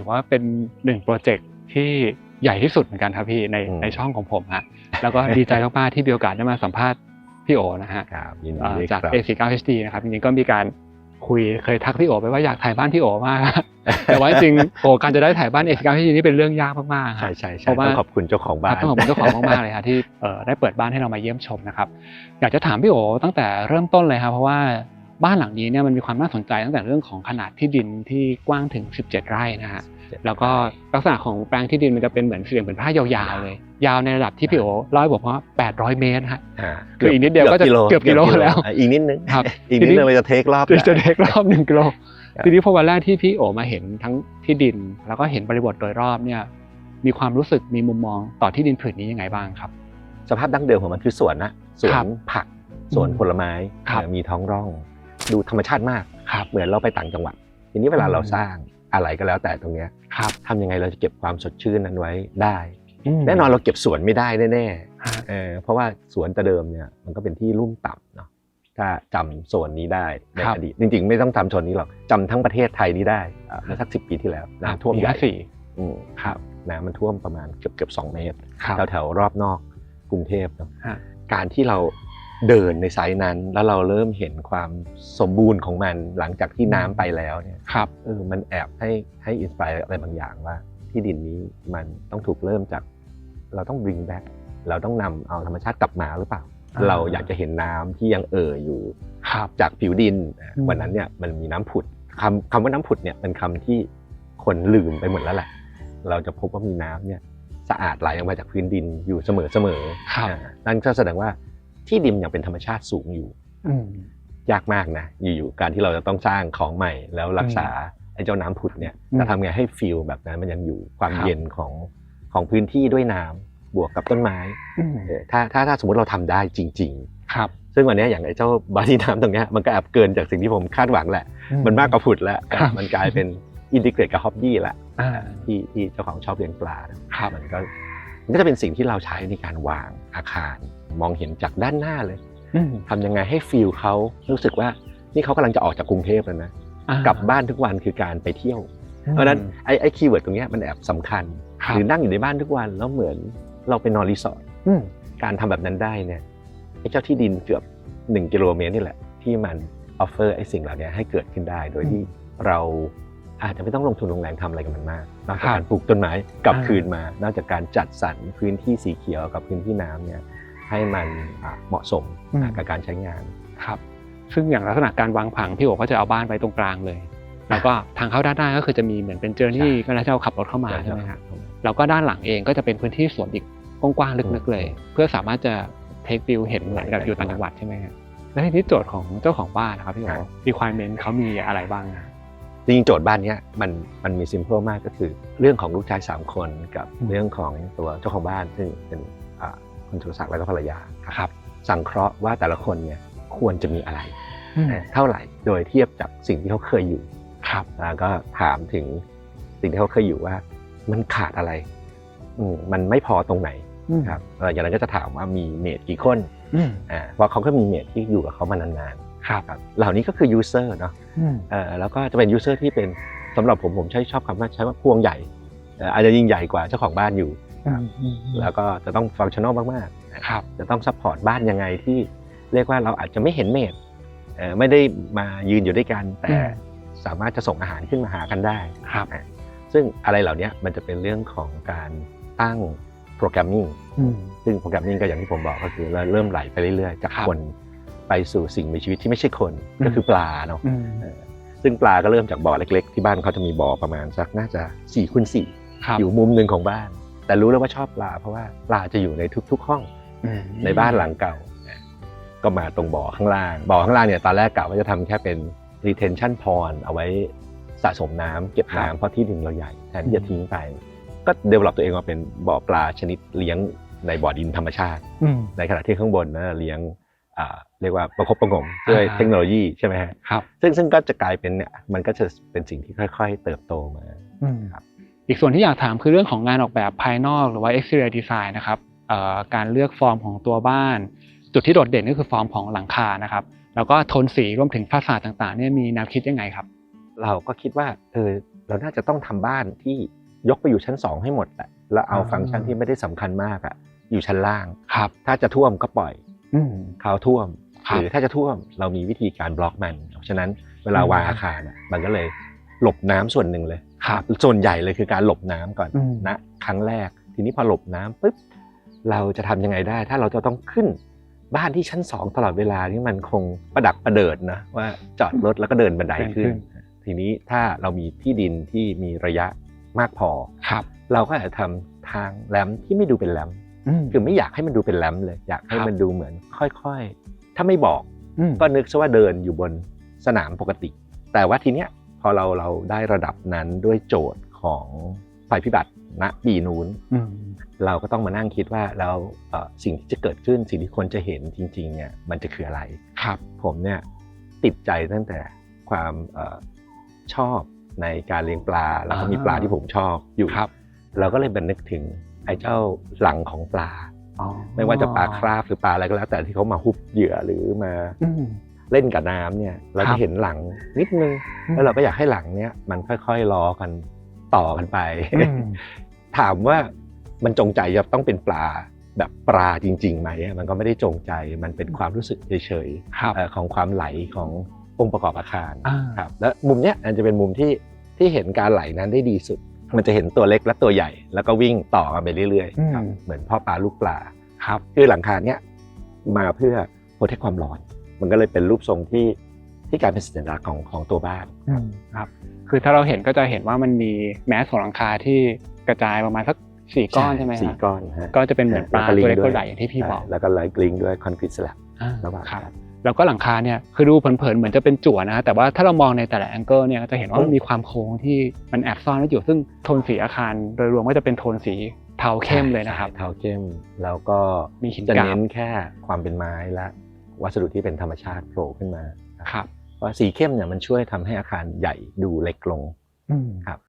ว่าเป็น1โปรเจกต์ที่ใหญ่ที่สุดเหมือนกันครับพี่ในช่องของผมฮะแล้วก็ดีใจมากๆที่มีโอกาสได้มาสัมภาษณ์พี่โอนะฮะจาก A49HD นะครับจริงๆก็มีการเคยทักพี่โอไปว่าอยากถ่ายบ้านพี่โอมากแต่ว่าจริงๆการจะได้ถ่ายบ้าน A49HD นี่เป็นเรื่องยากมากๆใช่ๆต้องขอบคุณเจ้าของบ้านต้องขอบคุณเจ้าของมากๆเลยครับที่ได้เปิดบ้านให้เรามาเยี่ยมชมนะครับอยากจะถามพี่โอตั้งแต่เริ่มต้นเลยครับเพราะว่าบ้านหลังนี้เนี่ยมันมีความน่าสนใจตั้งแต่เรื่องของขนาดที่ดินที่กว้างถึง17 ไร่นะฮะแล้วก็ลักษณะของแปลงที่ดินมันจะเป็นเหมือนสี่เหลี่ยมผืนผ้ายาวๆเลยยาวในระดับที่พี่โอเล่าให้ผมว่า800 เมตรฮะคืออีกนิดเดียวก็จะเกือบกิโลแล้วอีกนิดนึงครับอีกนิดนึงเราจะเทครอบ1 กิโลทีนี้พอวันแรกที่พี่โอมาเห็นทั้งที่ดินแล้วก็เห็นบริบทโดยรอบเนี่ยมีความรู้สึกมีมุมมองต่อที่ดินผืนนี้ยังไงบ้างครับสภาพดั้งเดิมของมันคือสวนนะสวนผักสวนผลไม้มีท้องร่องดูธรรมชาติมากเหมือนเราไปต่างจังหวัดทีนี้เวลาเราสร้างอะไรก็แล้วแต่ตรงนี้ทำยังไงเราจะเก็บความสดชื่นนั้นไว้ได้แน่นอนเราเก็บสวนไม่ได้แน่ๆเพราะว่าสวนแต่เดิมเนี่ยมันก็เป็นที่ลุ่มต่ำเนาะถ้าจำโซนนี้ได้ในอดีตจริงๆไม่ต้องจำโซนนี้หรอกจำทั้งประเทศไทยนี้ได้เมื่อสัก10 ปีที่แล้วน้ำท่วมใหญ่น้ำมันท่วมประมาณเกือบ2 เมตรแถวรอบนอกกรุงเทพเนาะการที่เราเดินในไซส์นั้นแล้วเราเริ่มเห็นความสมบูรณ์ของมันหลังจากที่น้ำไปแล้วเนี่ยมันแอบให้อินสไปร์อะไรบางอย่างว่าที่ดินนี้มันต้องถูกเริ่มจากเราต้อง bring back เราต้องนำเอาธรรมชาติกลับมาหรือเปล่าเราอยากจะเห็นน้ำที่ยังอยู่จากผิวดินวันนั้นเนี่ยมันมีน้ำผุดคำว่าน้ำผุดเนี่ยเป็นคำที่คนลืมไปหมดแล้วแหละเราจะพบว่ามีน้ำเนี่ยสะอาดไหลออกมาจากพื้นดินอยู่เสมอนั่นก็แสดงว่าที่ดินยังเป็นธรรมชาติสูงอยู่ยากมากนะอยู่ๆการที่เราจะต้องสร้างของใหม่แล้วรักษาไอ้เจ้าน้ำผุดเนี่ยจะทำไงให้ฟีลแบบนั้นมันยังอยู่ความเย็นของพื้นที่ด้วยน้ำบวกกับต้นไม้ถ้าสมมติเราทำได้จริงๆซึ่งวันนี้อย่างไอ้เจ้าบาร์น้ำตรงนี้มันก็แอบเกินจากสิ่งที่ผมคาดหวังแหละมันมากกว่าผุดแล้วมันกลายเป็นอินทิเกรตกับฮ็อบบี้ละที่เจ้าของชอบเลี้ยงปลามันก็จะเป็นสิ่งที่เราใช้ในการวางอาคารมองเห็นจากด้านหน้าเลยทำยังไงให้ฟีลเขารู้สึกว่านี่เขากำลังจะออกจากกรุงเทพแล้วนะกลับบ้านทุกวันคือการไปเที่ยวเพราะฉะนั้นไอ้คีย์เวิร์ดตรงนี้มันแอบสำคัญหรือนั่งอยู่ในบ้านทุกวันแล้วเหมือนเราไปนอนรีสอร์ทการทำแบบนั้นได้เนี่ยไอ้เจ้าที่ดินเกือบ1 กิโลเมตรนี่แหละที่มันออฟเฟอร์ไอ้สิ่งเหล่านี้ให้เกิดขึ้นได้โดยที่เราอาจจะไม่ต้องลงทุนลงแรงทำอะไรกับมันมากนอกจากการปลูกต้นไม้กลับคืนมานอกจากการจัดสรรพื้นที่สีเขียวกับพื้นที่น้ำเนี่ยให้มันเหมาะสมกับการใช้งานครับซึ่งอย่างลักษณะการวางผังพี่โอก็จะเอาบ้านไว้ตรงกลางเลยแล้วก็ทางเข้าด้านหน้าก็คือจะมีเหมือนเป็นเจอร์นี่ก็แล้วที่เราขับรถเข้ามาใช่ไหมครับแล้วก็ด้านหลังเองก็จะเป็นพื้นที่สวนอีกกว้างๆลึกๆเลยเพื่อสามารถจะเทควิวเห็นเหมือนกับอยู่ต่างจังหวัดใช่ไหมครับและทีนี้โจทย์ของเจ้าของบ้านนะครับพี่โอ requirement เขามีอะไรบ้างจริงๆโจทย์บ้านนี้มันมี simple มากก็คือเรื่องของลูกชาย3 คนกับเรื่องของตัวเจ้าของบ้านซึ่งเป็นคุณสุรศักดิ์และก็ภรรยาครับสังเคราะห์ว่าแต่ละคนเนี่ยควรจะมีอะไรเท่าไหร่โดยเทียบจากสิ่งที่เขาเคยอยู่ครับแล้วก็ถามถึงสิ่งที่เขาเคยอยู่ว่ามันขาดอะไรมันไม่พอตรงไหนครับอย่างนั้นก็จะถามว่ามีเมทกี่คนเพราะเขาก็มีเมทที่อยู่กับเขามานานๆครับเหล่านี้ก็คือ user เนาะแล้วก็จะเป็น user ที่เป็นสำหรับผมชอบคำว่าใช้ว่าพวงใหญ่อาจจะยิ่งใหญ่กว่าเจ้าของบ้านอยู่แล้วก็จะต้องฟังก์ชันนอลมากๆจะต้องซัพพอร์ตบ้านยังไงที่เรียกว่าเราอาจจะไม่เห็นเมทไม่ได้มายืนอยู่ด้วยกันแต่สามารถจะส่งอาหารขึ้นมาหากันได้ซึ่งอะไรเหล่านี้มันจะเป็นเรื่องของการตั้งโปรแกรมมิ่งซึ่งโปรแกรมมิ่งก็อย่างที่ผมบอกก็คือเราเริ่มไหลไปเรื่อยๆจากคนไปสู่สิ่งมีชีวิตที่ไม่ใช่คนก็คือปลาเนาะซึ่งปลาก็เริ่มจากบ่อเล็กๆที่บ้านเขาจะมีบ่อประมาณสักน่าจะ4x4อยู่มุมนึงของบ้านแต่รู้แล้วว่าชอบปลาเพราะว่าปลาจะอยู่ในทุกๆห้องในบ้านหลังเก่าก็มาตรงบ่อข้างล่างเนี่ยตอนแรกกะว่าจะทำแค่เป็น retention pond เอาไว้สะสมน้ำเก็บน้ำเพราะที่ดินเราใหญ่แทนที่จะทิ้งไปก็ develop ตัวเองมาเป็นบ่อปลาชนิดเลี้ยงในบ่อดินธรรมชาติในขณะที่ข้างบนนะเลี้ยงเรียกว่าประคบประหงมด้วยเทคโนโลยีใช่ไหมครับซึ่งก็จะกลายเป็นเนี่ยมันก็จะเป็นสิ่งที่ค่อยๆเติบโตมาครับอีกส่วนที่อยากถามคือเรื่องของงานออกแบบภายนอกหรือว่า exterior design นะครับการเลือกฟอร์มของตัวบ้านจุดที่โดดเด่นก็คือฟอร์มของหลังคานะครับแล้วก็โทนสีรวมถึงฟาสาดต่างๆเนี่ยมีแนวคิดยังไงครับเราก็คิดว่า เราน่าจะต้องทำบ้านที่ยกไปอยู่ชั้น2ให้หมดแหละแล้วเอาฟังก์ชันที่ไม่ได้สำคัญมากอยู่ชั้นล่างครับถ้าจะท่วมก็ปล่อยเขาท่วมหรือถ้าจะท่วมเรามีวิธีการบล็อกมันเพราะฉะนั้นเวลาวางอาคารมันก็เลยหลบน้ำส่วนหนึ่งเลยส่วนใหญ่เลยคือการหลบน้ำก่อนนะครั้งแรกทีนี้พอหลบน้ำปุ๊บเราจะทำยังไงได้ถ้าเราจะต้องขึ้นบ้านที่ชั้น2ตลอดเวลานี่มันคงประดักประเดิดนะว่าจอดรถแล้วก็เดินบันไดขึ้นทีนี้ถ้าเรามีที่ดินที่มีระยะมากพอเราก็อาจจะทำทางแรมที่ไม่ดูเป็นแรมคือไม่อยากให้มันดูเป็นแรมเลยอยากให้มันดูเหมือนค่อยๆถ้าไม่บอกก็นึกซะว่าเดินอยู่บนสนามปกติแต่ว่าทีเนี้ยพอเราได้ระดับนั้นด้วยโจทย์ของภัยพิบัติณปีนู้นเราก็ต้องมานั่งคิดว่าแล้วสิ่งที่จะเกิดขึ้นสิ่งที่คนจะเห็นจริงๆเนี่ยมันจะคืออะไรผมเนี่ยติดใจตั้งแต่ความชอบในการเลี้ยงปลาแล้วก็มีปลาที่ผมชอบอยู่เราก็เลยบันนึกถึงไอ้เจ้าหลังของปลาไม่ว่าจะปลาคราฟหรือปลาอะไรก็แล้วแต่ที่เขามาฮุบเหยื่อหรือมาเล่นกับน้ำเนี่ยเราจะเห็นหลังนิดนึงแล้วเราก็อยากให้หลังเนี้ยมันค่อยๆล้อกันต่อกันไปถามว่ามันจงใจจะต้องเป็นปลาแบบปลาจริงๆไหมมันก็ไม่ได้จงใจมันเป็นความรู้สึกเฉยๆของความไหลขององค์ประกอบอาคารครับและมุมเนี้ยมันจะเป็นมุมที่เห็นการไหลนั้นได้ดีสุดมันจะเห็นตัวเล็กและตัวใหญ่แล้วก็วิ่งต่อกันไปเรื่อยๆครับเหมือนพ่อปลาลูกปลาครับคือหลังคาเนี้ยมาเพื่อโปรเทคความร้อนมันก็เลยเป็นรูปทรงที่กลายเป็นสัญลักษณ์ของตัวบ้านครับคือถ้าเราเห็นก็จะเห็นว่ามันมีแมสของหลังคาที่กระจายประมาณสัก4 ก้อนใช่ไหมครับ4 ก้อนก็จะเป็นเหมือนปลาตัวเล็กตัวใหญ่อย่างที่พี่บอกแล้วก็ไลท์กลิ้งด้วยคอนกรีตสแลบระหว่างครับแล้วก็หลังคาเนี่ยคือดูเผินๆเหมือนจะเป็นจั่วนะแต่ว่าถ้าเรามองในแต่ละแองเกิลเนี่ยจะเห็นว่ามันมีความโค้งที่มันแอบซ่อนไว้อยู่ซึ่งโทนสีอาคารโดยรวมก็จะเป็นโทนสีเทาเข้มเลยนะครับเทาเข้มแล้วก็มีหินจะเน้นแค่ความเป็นไม้และวัสดุที่เป็นธรรมชาติโผล่ขึ้นมาครับว่าสีเข้มเนี่ยมันช่วยทำให้อาคารใหญ่ดูเล็กลงครับ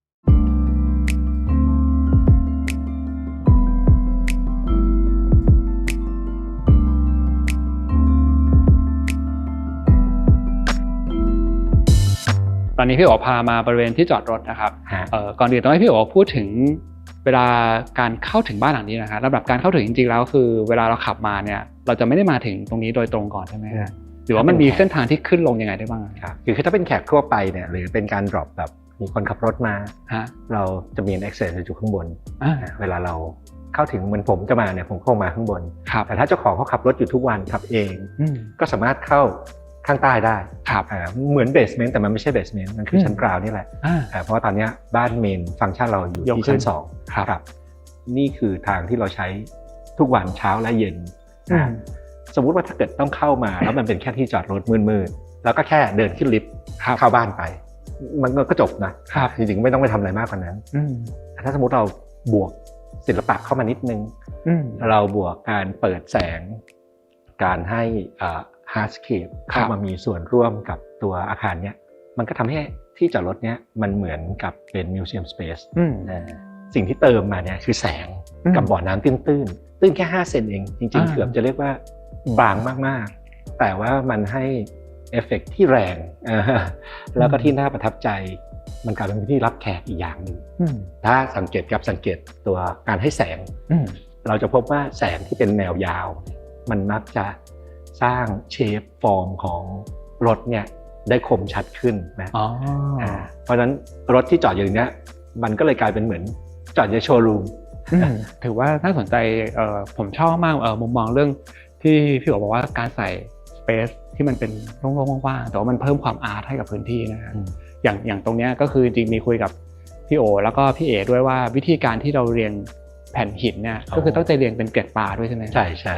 ตอนนี้พี่โอพามาบริเวณที่จอดรถนะครับก่อนอื่นต้องให้พี่โอพูดถึงเวลาการเข้าถึงบ้านหลังนี้นะครับระดับการเข้าถึงจริงๆแล้วคือเวลาเราขับมาเนี่ยเราจะไม่ได้มาถึงตรงนี้โดยตรงก่อนใช่ไหมครับหรือว่ามันมีเส้นทางที่ขึ้นลงยังไงได้บ้างครับคือถ้าเป็นแขกทั่วไปเนี่ยหรือเป็นการ drop แบบมีคนขับรถมาเราจะมี access อยู่ข้างบนเวลาเราเข้าถึงเหมือนผมจะมาเนี่ยผมเข้ามาข้างบนแต่ถ้าเจ้าของเขาขับรถอยู่ทุกวันขับเองก็สามารถเข้าข้างใต้ได้เหมือนเบสเมนต์แต่มันไม่ใช่เบสเมนต์มันคือชั้นกราวนี่แหละเพราะว่าตอนนี้บ้านเมนฟังก์ชันเราอยู่ที่ชั้น2ครับนี่คือทางที่เราใช้ทุกวันเช้าและเย็นสมมุติว่าถ้าเกิดต้องเข้ามาแล้วมันเป็นแค่ที่จอดรถมืดๆแล้วก็แค่เดินขึ้นลิฟต์เข้าบ้านไปมันก็จบนะจริงๆไม่ต้องไปทำอะไรมากกว่านั้นถ้าสมมติเราบวกศิลปะเข้ามานิดนึงเราบวกการเปิดแสงการให้hardscape เข้ามามีส่วนร่วมกับตัวอาคารเนี้ยมันก็ทำให้ที่จอดรถเนี้ยมันเหมือนกับเป็นมิวเซียมสเปซสิ่งที่เติมมาเนี่ยคือแสงกับบ่อน้ำตื้นแค่5 เซนเองจริงๆเกือบจะเรียกว่าบางมากๆแต่ว่ามันให้เอฟเฟกต์ที่แรงแล้วก็ที่น่าประทับใจมันกลายเป็นที่รับแขกอีกอย่างหนึ่งถ้าสังเกตตัวการให้แสงเราจะพบว่าแสงที่เป็นแนวยาวมันมักจะสร้างเชฟฟอร์มของรถเนี่ยได้คมชัดขึ้นนะเพราะฉะนั้นรถที่จอดอยู่เนี้ยมันก็เลยกลายเป็นเหมือนจอดในโชว์รูมถือว่าน่าสนใจผมชอบมากมุมมองเรื่องที่พี่บอกว่าการใส่สเปซที่มันเป็นโล่งๆว่างๆแต่ว่ามันเพิ่มความอาร์ตให้กับพื้นที่นะครับอย่างตรงเนี้ยก็คือจริงมีคุยกับพี่โอแล้วก็พี่เอด้วยว่าวิธีการที่เราเรียงแผ่นหินเนี่ยก็คือต้องใจเรียงเป็นเกล็ดปลาด้วยใช่ไหมใช่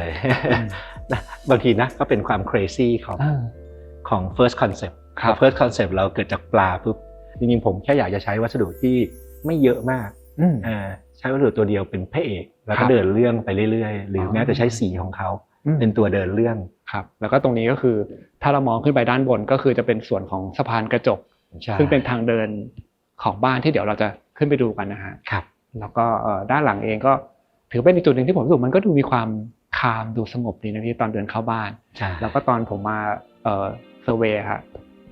บางทีนะก็เป็นความ crazy ของ first concept first concept เราเกิดจากปลาปุ๊บจริงๆผมแค่อยากจะใช้วัสดุที่ไม่เยอะมากใช้วัสดุตัวเดียวเป็นพระเอกแล้วก็เดินเรื่องไปเรื่อยๆหรือแม้แต่ใช้สีของเขาเป็นตัวเดินเรื่องครับแล้วก็ตรงนี้ก็คือถ้าเรามองขึ้นไปด้านบนก็คือจะเป็นส่วนของสะพานกระจกซึ่งเป็นทางเดินของบ้านที่เดี๋ยวเราจะขึ้นไปดูกันนะฮะครับแล้วก็ด้านหลังเองก็ถือเป็นอีกจุดหนึ่งที่ผมรู้สึกมันก็ดูมีความคามดูสงบดีนะพี่ตอนเดินเข้าบ้านแล้วก็ตอนผมมาเซอร์เวย์ครับ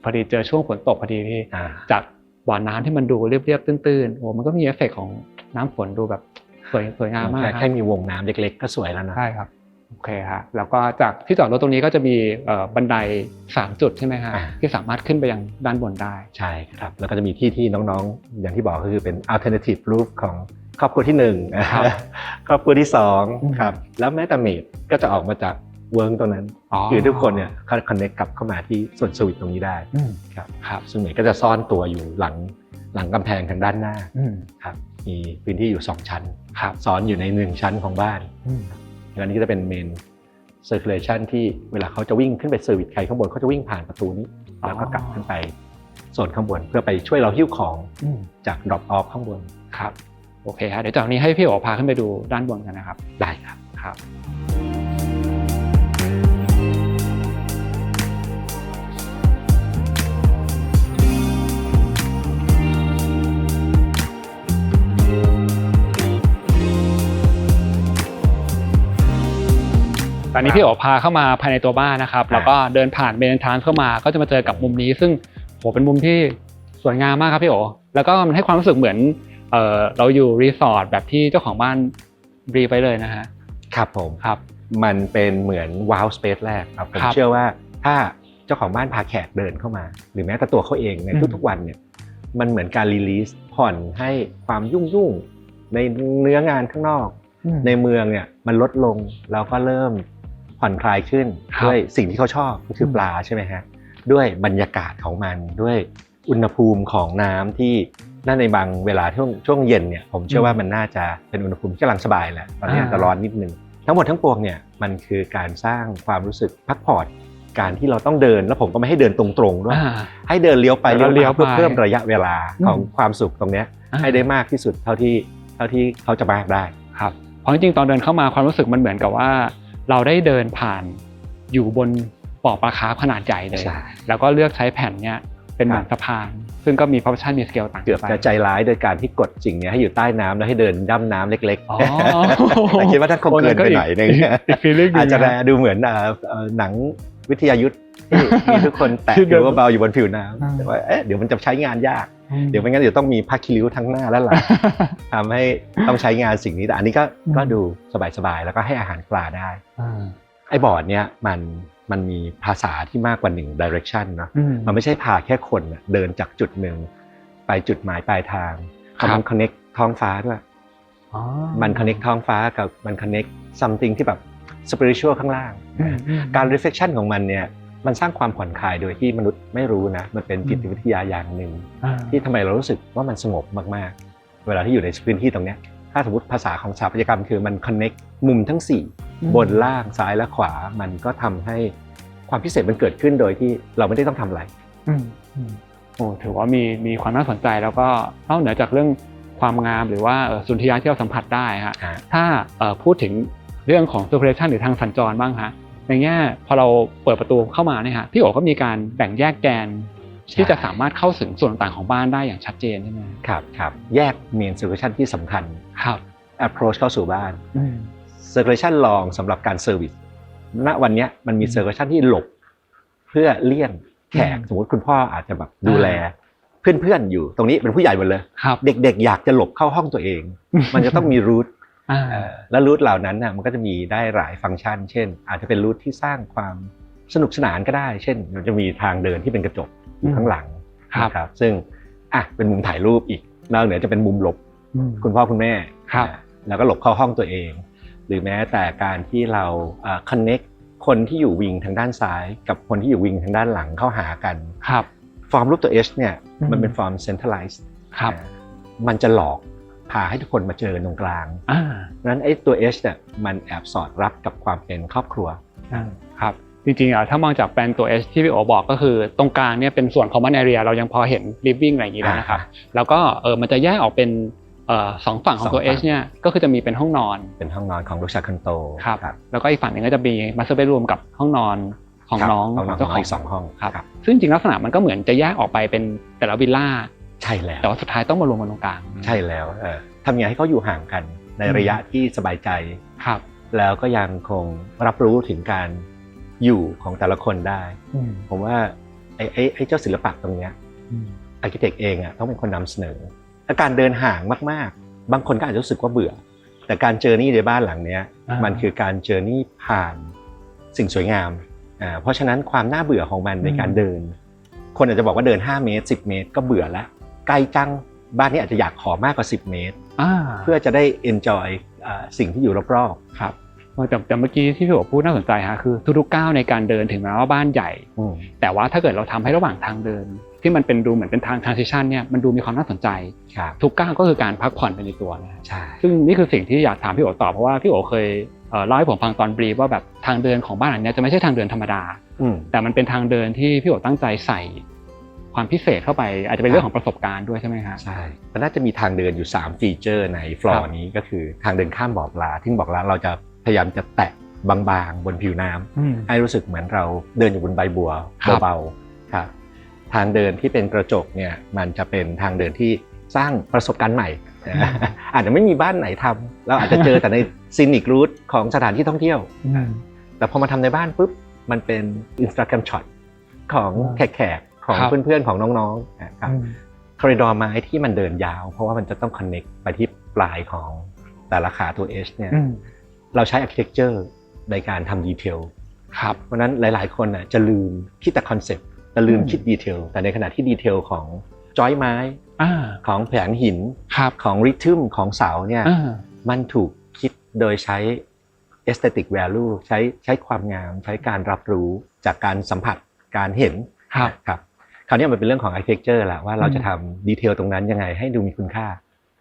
พอดีเจอช่วงฝนตกพอดีพี่จาก บ่อน้ำที่มันดูเรียบๆตื้นๆโอ้มันก็มีเอฟเฟกต์ของน้ำฝนดูแบบสวยงามมาก แค่มีวงน้ำเล็กๆก็สวยแล้วนะใช่ครับโอเคฮะแล้วก็จากที่จอดรถตรงนี้ก็จะมีบันได3จุดใช่ไหมฮะที่สามารถขึ้นไปยังด้านบนได้ใช่ครับแล้วก็จะมีที่น้องๆอย่างที่บอกก็คือเป็น alternative roof ของครอบครัวที่1ครอบครัวที่2ครับแล้วแม้แต่เมดก็จะออกมาจากเวิร์กตรงนั้นคือทุกคนเนี่ยเขาคอนเนคกลับเข้ามาที่ส่วนสวิตตรงนี้ได้ครับซึ่งเมดก็จะซ่อนตัวอยู่หลังกำแพงทางด้านหน้าครับมีพื้นที่อยู่2ชั้นซ้อนอยู่ใน1ชั้นของบ้านแล้วนี้ก็จะเป็นเมนcirculation ที่เวลาเขาจะวิ่งขึ้นไปเซอร์วิสใครข้างบนเขาจะวิ่งผ่านประตูนี้แล้วก็กลับขึ้นไปโซนข้างบนเพื่อไปช่วยเราหิ้วของจาก drop off ข้างบนครับโอเคฮะเดี๋ยวจากนี้ให้พี่โอพาขึ้นไปดูด้านบนกันนะครับได้ครับตอนนี้พี่โอพาเข้ามาภายในตัวบ้านนะครับแล้วก็เดินผ่านเมนทรานส์เข้ามาก็จะมาเจอกับมุมนี้ซึ่งโหเป็นมุมที่สวยงามมากครับพี่โอแล้วก็มันให้ความรู้สึกเหมือนเราอยู่รีสอร์ทแบบที่เจ้าของบ้านรีไปเลยนะฮะครับผมครับมันเป็นเหมือนว้าวสเปซแรกครับผมเชื่อว่าถ้าเจ้าของบ้านพาแขกเดินเข้ามาหรือแม้แต่ตัวเขาเองในทุกๆวันเนี่ยมันเหมือนการรีลีสผ่อนให้ความยุ่งในเนื้องานข้างนอกในเมืองเนี่ยมันลดลงแล้วก็เริ่มผ่อนคลายขึ้นด้วยสิ่งที่เขาชอบก็คือปลาใช่ไหมฮะด้วยบรรยากาศของมันด้วยอุณหภูมิของน้ำที่น่าในบางเวลาช่วงเย็นเนี่ยผมเชื่อว่ามันน่าจะเป็นอุณหภูมิที่กำลังสบายแหละตอนนี้อาจจะร้อนนิดนึงทั้งหมดทั้งปวงเนี่ยมันคือการสร้างความรู้สึกพักผ่อนการที่เราต้องเดินแล้วผมก็ไม่ให้เดินตรงๆด้วยให้เดินเลี้ยวไปเลี้ยวมาเพื่อเพิ่มระยะเวลาของความสุขตรงนี้ให้ได้มากที่สุดเท่าที่เขาจะมากได้ครับเพราะจริงๆตอนเดินเข้ามาความรู้สึกมันเหมือนกับว่าเราได้เดินผ่านอยู่บนบ่อปลาคาร์ฟขนาดใหญ่เลยแล้วก็เลือกใช้แผ่นเนี้ยเป็นเหมือนสะพานซึ่งก็มี proportion มี scale ต่างกันไปเกือบจะใจร้ายโดยการที่กดสิ่งนี้ให้อยู่ใต้น้ำแล้วให้เดินย่ำน้ำเล็กๆแต่คิดว่าท่านคงเกินไปหน่อยนึงอาจจะดูเหมือนหนังวิทยายุทธ์ที่มีทุกคนแตะหรือว่าเบาอยู่บนผิวน้ำแต่ว่าเดี๋ยวมันจะใช้งานยากเดี๋ยวไม่งั้นเดี๋ยวต้องมีผ้าคีริ้วทั้งหน้าและหลังทำให้ต้องใช้งานสิ่งนี้แต่อันนี้ก็ดูสบายๆแล้วก็ให้อาหารปลาได้ไอ้บอร์ดเนี้ยมันมีภาษาที่มากกว่า1 direction เนาะมันไม่ใช่พาแค่คนเดินจากจุดหนึ่งไปจุดหมายปลายทางมัน connect ท้องฟ้าด้วยมัน connect ท้องฟ้ากับมัน connect something ที่แบบ spiritual ข้างล่างการ reflection ของมันเนี่ยมันสร้างความผ่อนคลายโดยที่มนุษย์ไม่รู้นะมันเป็นจิตวิทยาอย่างหนึ่งที่ทำไมเรารู้สึกว่ามันสงบมากๆเวลาที่อยู่ในพื้นที่ตรงนี้ถ้าสมมติภาษาของสถาปัตยกรรมคือมัน connect มุมทั้ง4บนล่างซ้ายและขวามันก็ทำให้ความพิเศษมันเกิดขึ้นโดยที่เราไม่ได้ต้องทำอะไรโอ้ถือว่ามีความน่าสนใจแล้วก็นอกเหนือจากเรื่องความงามหรือว่าสุนทรียะที่เราสัมผัสได้ฮะถ้าพูดถึงเรื่องของ circulation หรือทางสัญจรบ้างฮะในแง่พอเราเปิดประตูเข้ามาเนี่ยฮะพี่โอ๋ก็มีการแบ่งแยกแกนที่จะสามารถเข้าถึงส่วนต่างของบ้านได้อย่างชัดเจนใช่ไหมครับแยก main circulation ที่สำคัญครับ approach เข้าสู่บ้าน circulation รองสำหรับการ service ณวันนี้มันมี circulation ที่หลบเพื่อเลี่ยงแขกสมมติคุณพ่ออาจจะแบบดูแลเพื่อนๆอยู่ตรงนี้เป็นผู้ใหญ่หมดเลยเด็กๆอยากจะหลบเข้าห้องตัวเองมันจะต้องมีรูทและรูทเหล่านั้นน่ะมันก็จะมีได้หลายฟังก์ชันเช่นอาจจะเป็นรูทที่สร้างความสนุกสนานก็ได้เช่นมันจะมีทางเดินที่เป็นกระจกอยู่ข้างหลังครับซึ่งเป็นมุมถ่ายรูปอีกนอกเหนือจะเป็นมุมหลบคุณพ่อคุณแม่แล้วก็หลบเข้าห้องตัวเองหรือแม้แต่การที่เราconnect คนที่อยู่วิงทางด้านซ้ายกับคนที่อยู่วิงทางด้านหลังเข้าหากันฟอร์มรูปตัว H เนี่ยมันเป็นฟอร์ม centralized มันจะหลอกพาให้ทุกคนมาเจอตรงกลางนั้นไอ้ตัว H เนี่ยมันแอบสอดรับกับความเป็นครอบครัวครับจริงๆถ้ามองจากแปลนตัว H ที่พี่โอบอกก็คือตรงกลางเนี่ยเป็นส่วน common area เรายังพอเห็น living อะไรอย่างนี้แล้วนะครับแล้วก็มันจะแยกออกเป็น2ฝั่งของตัว H เนี่ยก็คือจะมีเป็นห้องนอนของลูกชายคนโตครับแล้วก็อีกฝั่งนึงก็จะมี master bedroom กับห้องนอนของน้องเจ้าของอีก2ห้องครับซึ่งจริงลักษณะมันก็เหมือนจะแยกออกไปเป็นแต่ละวิลล่าใช่แล้วแต่ว่าสุดท้ายต้องมารวมกันตรงกลางใช่แล้วทำยังไงให้เขาอยู่ห่างกันในระยะที่สบายใจครับแล้วก็ยังคงรับรู้ถึงการอยู่ของแต่ละคนได้ผมว่าไอ้เจ้าศิลปะตรงเนี้ย architect เองอ่ะต้องเป็นคนนำเสนอและการเดินห่างมากๆบางคนก็อาจจะรู้สึกว่าเบื่อแต่การเจอร์นี่ในบ้านหลังเนี้ยมันคือการเจอร์นี่ผ่านสิ่งสวยงามเพราะฉะนั้นความน่าเบื่อของมันในการเดินคนอาจจะบอกว่าเดิน5 เมตร10 เมตรก็เบื่อแล้วไกลจังบ้านนี้อาจจะอยากขอมากกว่า10 เมตรเพื่อจะได้ enjoy สิ่งที่อยู่รอบๆครับแต่เมื่อกี้ที่พี่โอ๋พูดน่าสนใจฮะคือทุกๆก้าวในการเดินถึงแม้ว่าบ้านใหญ่แต่ว่าถ้าเกิดเราทำให้ระหว่างทางเดินที่มันเป็นดูเหมือนเป็นทาง transition เนี่ยมันดูมีความน่าสนใจทุกก้าวก็คือการพักผ่อนไปในตัวนะใช่ซึ่งนี่คือสิ่งที่อยากถามพี่โอ๋ต่อเพราะว่าพี่โอ๋เคยเล่าให้ผมฟังตอนบรีฟว่าแบบทางเดินของบ้านหลังนี้จะไม่ใช่ทางเดินธรรมดาแต่มันเป็นทางเดินที่พี่โอ๋ตั้งใจใส่ความพิเศษเข้าไปอาจจะเป็นเรื่องของประสบการณ์ด้วยใช่ไหมครับใช่มันน่าจะมีทางเดินอยู่3ฟีเจอร์ในฟลอร์นี้ก็คือทางเดินข้ามบ่อปลาที่บ่อปลาเราจะพยายามจะแตะบางๆบนผิวน้ำให้รู้สึกเหมือนเราเดินอยู่บนใบบัวเบาๆครับทางเดินที่เป็นกระจกเนี่ยมันจะเป็นทางเดินที่สร้างประสบการณ์ใหม่อาจจะไม่มีบ้านไหนทำเราอาจจะเจอแต่ในซีนิครูทของสถานที่ท่องเที่ยวแต่พอมาทำในบ้านปุ๊บมันเป็น Instagram shot ของแขกๆของเพื่อนๆของน้องๆนะครับคอริดอร์ไม้ที่มันเดินยาวเพราะว่ามันจะต้อง connect ไปที่ปลายของแต่ละขาตัว H เนี่ยเราใช้ architecture ในการทำดีเทลเพราะนั้นหลายๆคนจะลืมคิดแต่คอนเซ็ปต์แต่ลืมคิดดีเทลแต่ในขณะที่ดีเทลของจอยไม้ของแผงหินของริทึมของเสาเนี่ยมันถูกคิดโดยใช้ aesthetic value ใช้ความงามใช้การรับรู้จากการสัมผัสการเห็นครับคราวนี้มันเป็นเรื่องของ architecture แหละว่าเราจะทำดีเทลตรงนั้นยังไงให้ดูมีคุณค่า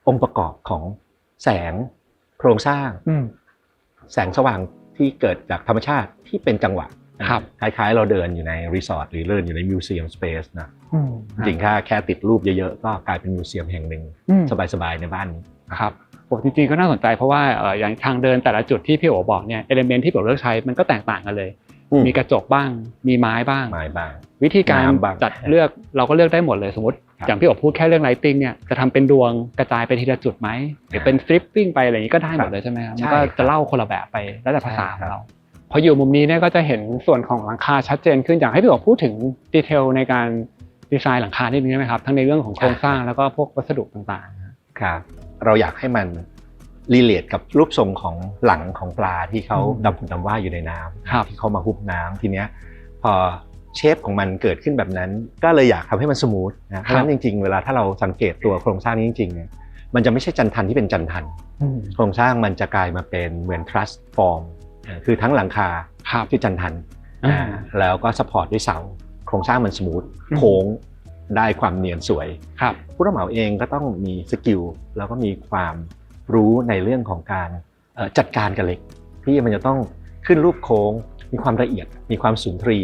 องค์ประกอบของแสงโครงสร้างแสงสว่างที่เกิดจากธรรมชาติที่เป็นจังหวะคล้ายๆเราเดินอยู่ในรีสอร์ทหรือเดินอยู่ในมิวเซียมสเปซนะจริงแค่ติดรูปเยอะๆก็กลายเป็นมิวเซียมแห่งหนึ่งสบายๆในบ้านนี้ครับจริงๆก็น่าสนใจเพราะว่าอย่างทางเดินแต่ละจุดที่พี่โอบอกเนี่ยเอลิเมนต์ที่ผมเลือกใช้มันก็แตกต่างกันเลยมีกระจกบ้างมีไม้บ้างวิธีการจัดเลือกเราก็เลือกได้หมดเลยสมมติอย่างพี่โอพูดแค่เรื่องไลท์ติ้งเนี่ยจะทำเป็นดวงกระจายไปทีละจุดไหมหรือเป็นสตริปปิ้งไปอะไรอย่างนี้ก็ได้หมดเลยใช่ไหมครับมันก็จะเล่าคนละแบบไปแล้วแต่ภาษาของเราพออยู่มุมนี้เนี่ยก็จะเห็นส่วนของหลังคาชัดเจนขึ้นอยากให้พี่โอพูดถึงดีเทลในการดีไซน์หลังคานิดนึงได้ไหมครับทั้งในเรื่องของโครงสร้างแล้วก็พวกวัสดุต่างๆครับเราอยากให้มันรีเลทกับรูปทรงของหลังของปลาที่เขาดำผุดดำว่ายอยู่ในน้ำที่เขามาฮุบน้ำทีเนี้ยพอเชฟของมันเกิดขึ้นแบบนั้นก็เลยอยากทำให้มันสมูทนะเพราะฉะนั้นจริงๆเวลาถ้าเราสังเกตตัวโครงสร้างนี้จริงๆเนี่ยมันจะไม่ใช่จันทันที่เป็นจันทันโครงสร้างมันจะกลายมาเป็นเหมือนทรัสฟอร์มคือทั้งหลังคาที่จันทันแล้วก็ซัพพอร์ตด้วยเสาโครงสร้างมันสมูทโค้งได้ความเนียนสวยผู้รับเหมาเองก็ต้องมีสกิลแล้วก็มีความรู้ในเรื่องของการจัดการกับเหล็กที่มันจะต้องขึ้นรูปโค้งมีความละเอียดมีความสุนทรี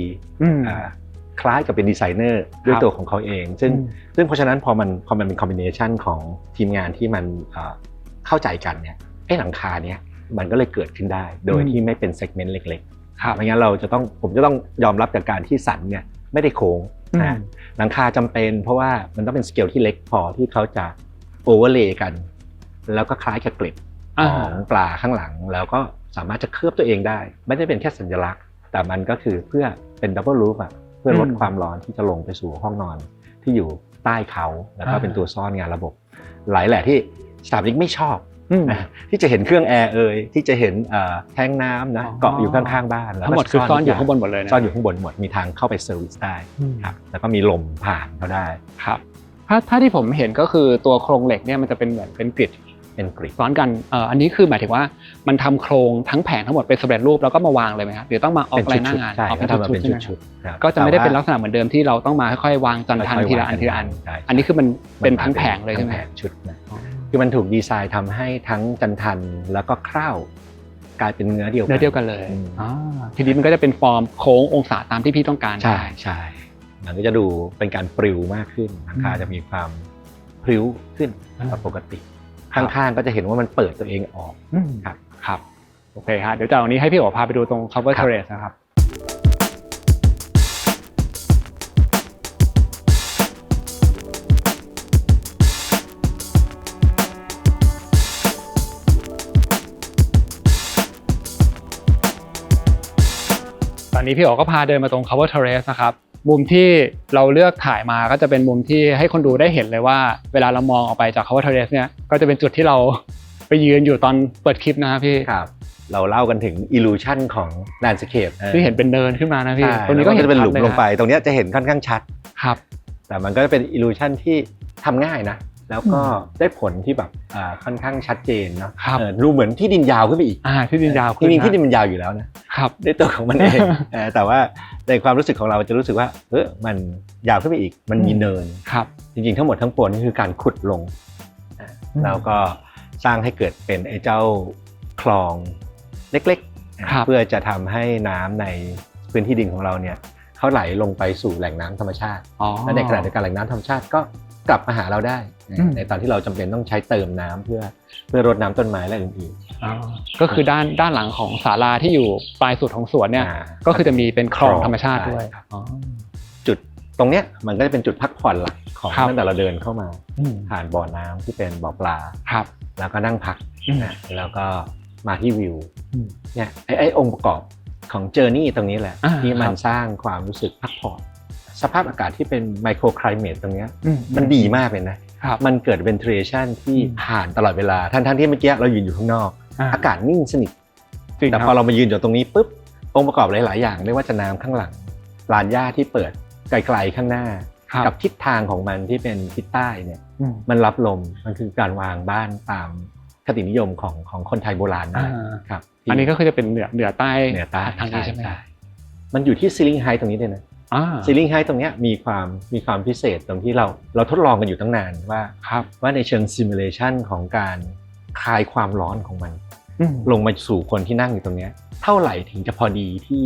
คล้ายกับเป็นดีไซเนอร์ด้วยตัวของเขาเองซึ่งเพราะฉะนั้นพอมันเป็นคอมบิเนชันของทีมงานที่มันเข้าใจกันเนี่ยหลังคาเนี้ยมันก็เลยเกิดขึ้นได้โดยที่ไม่เป็นเซกเมนต์เล็กๆไม่งั้นผมจะต้องยอมรับจากการที่สันเนี่ยไม่ได้โค้งหลังคาจำเป็นเพราะว่ามันต้องเป็นสเกลที่เล็กพอที่เขาจะโอเวอร์เลย์กันแล้วก็คล้ายกับเกล็ดของปลาข้างหลังแล้วก็สามารถจะเคลือบตัวเองได้ไม่ได้เป็นแค่สัญลักษณ์แต่มันก็คือเพื่อเป็นดับเบิลรูฟเพื่อลดความร้อนที่จะลงไปสู่ห้องนอนที่อยู่ใต้เขาแล้วก็เป็นตัวซ่อนงานระบบหลายแหล่ที่สถาปนิกไม่ชอบที่จะเห็นเครื่องแอร์ที่จะเห็นแทงน้ำนะเกาะอยู่ข้างๆบ้านทั้งหมดคือซ่อนอยู่ข้างบนหมดเลยนะซ่อนอยู่ข้างบนหมดมีทางเข้าไปเซอร์วิสได้ครับแล้วก็มีลมผ่านเขาได้ครับถ้าที่ผมเห็นก็คือตัวโครงเหล็กเนี่ยมันจะเป็นเหมือนเป็นกริดซ้อนกันอันนี้คือหมายถึงว่ามันทำโครงทั้งแผงทั้งหมดเป็นสำเร็จรูปแล้วก็มาวางเลยไหมครับหรือต้องมาออกไลน์หน้างานเป็นชุดๆก็จะไม่ได้เป็นลักษณะเหมือนเดิมที่เราต้องมาค่อยๆวางจันทันทีละอันอันนี้คือมันเป็นทั้งแผงเลยใช่ไหมชุดนะคือมันถูกดีไซน์ทำให้ทั้งจันทันแล้วก็คร่าวกลายเป็นเนื้อเดียวกันเลยทีนี้มันก็จะเป็นฟอร์มโค้งองศาตามที่พี่ต้องการใช่มันก็จะดูเป็นการปลิวมากขึ้นหลังคาจะมีความพลิ้วขึ้นกว่าปกติข้างๆก็จะเห็นว่ามันเปิดตัวเองออกครับโอเคฮะเดี๋ยวจากวันนี้ให้พี่โอพาไปดูตรง cover terrace นะครับตอนนี้พี่โอก็พาเดินมาตรง cover terrace นะครับ มุมที่เราเลือกถ่ายมาก็จะเป็นมุมที่ให้คนดูได้เห็นเลยว่าเวลาเรามองออกไปจาก Cover Terrace เนี่ยก็จะเป็นจุดที่เราไปยืนอยู่ตอนเปิดคลิปนะครับพี่ครับเราเล่ากันถึง illusion ของ landscape ที่เห็นเป็นเนินขึ้นมานะพี่ตรงนี้ก็จะเป็นหลุมลงไปตรงนี้จะเห็นค่อนข้างชัดครับแต่มันก็จะเป็น illusion ที่ทำง่ายนะแล้วก็ได้ผลที่แบบค่อนข้างชัดเจนเนาะดูเหมือนที่ดินยาวขึ้นไปอีกที่ดินยาวจริงๆที่ดินมันยาวอยู่แล้วนะครับด้วยตัวของมันเองแต่ว่าในความรู้สึกของเราจะรู้สึกว่ามันยาวขึ้นไปอีกมันมีเนินครับจริงๆทั้งหมดทั้งปวงนี่คือการขุดลงแล้วก็สร้างให้เกิดเป็นไอ้เจ้าคลองเล็กๆเพื่อจะทำให้น้ำในพื้นที่ดินของเราเนี่ยเขาไหลลงไปสู่แหล่งน้ำธรรมชาติและในขณะเดียวกันแหล่งน้ำธรรมชาติก็กลับมาหาเราได้ในตอนที่เราจำเป็นต้องใช้เติมน้ำเพื่อรดน้ำต้นไม้และอื่นๆก็คือด้านหลังของศาลาที่อยู่ปลายสุดของสวนเนี่ยก็คือจะมีเป็นคลองธรรมชาติด้วยจุดตรงเนี้ยมันก็จะเป็นจุดพักผ่อนหลักของตั้งแต่เราเดินเข้ามาผ่านบ่อน้ำที่เป็นบ่อปลาแล้วก็นั่งพักแล้วก็มาที่วิวเนี่ยไอ้องค์ประกอบของเจอร์นี่ตรงนี้แหละที่มันสร้างความรู้สึกพักผ่อนสภาพอากาศที่เป็นไมโครไคลเมตตรงนี้มันดีมากเลยนะมันเกิดเป็นเทรชันที่ผ่านตลอดเวลาทั้งที่เมื่อกี้เรายืนอยู่ข้างนอกอากาศนิ่งสนิทแต่พอเรามายืนอยู่ตรงนี้ปุ๊บองค์ประกอบหลายๆอย่างไม่ว่าจะน้ำข้างหลังลานหญ้าที่เปิดไกลๆข้างหน้ากับทิศทางของมันที่เป็นทิศใต้เนี่ยมันรับลมมันคือการวางบ้านตามคตินิยมของคนไทยโบราณนะครับอันนี้ก็คือจะเป็นเหนือใต้ทางนี้ใช่ไหมมันอยู่ที่ซีลิงไฮตรงนี้ด้วยนะซีลิงไฮตรงนี้มีความพิเศษตรงที่เราทดลองกันอยู่ตั้งนานว่าในเชิงซิมูเลชันของการคลายความร้อนของมันลงมาสู่คนที่นั่งอยู่ตรงนี้เท่าไหร่ถึงจะพอดีที่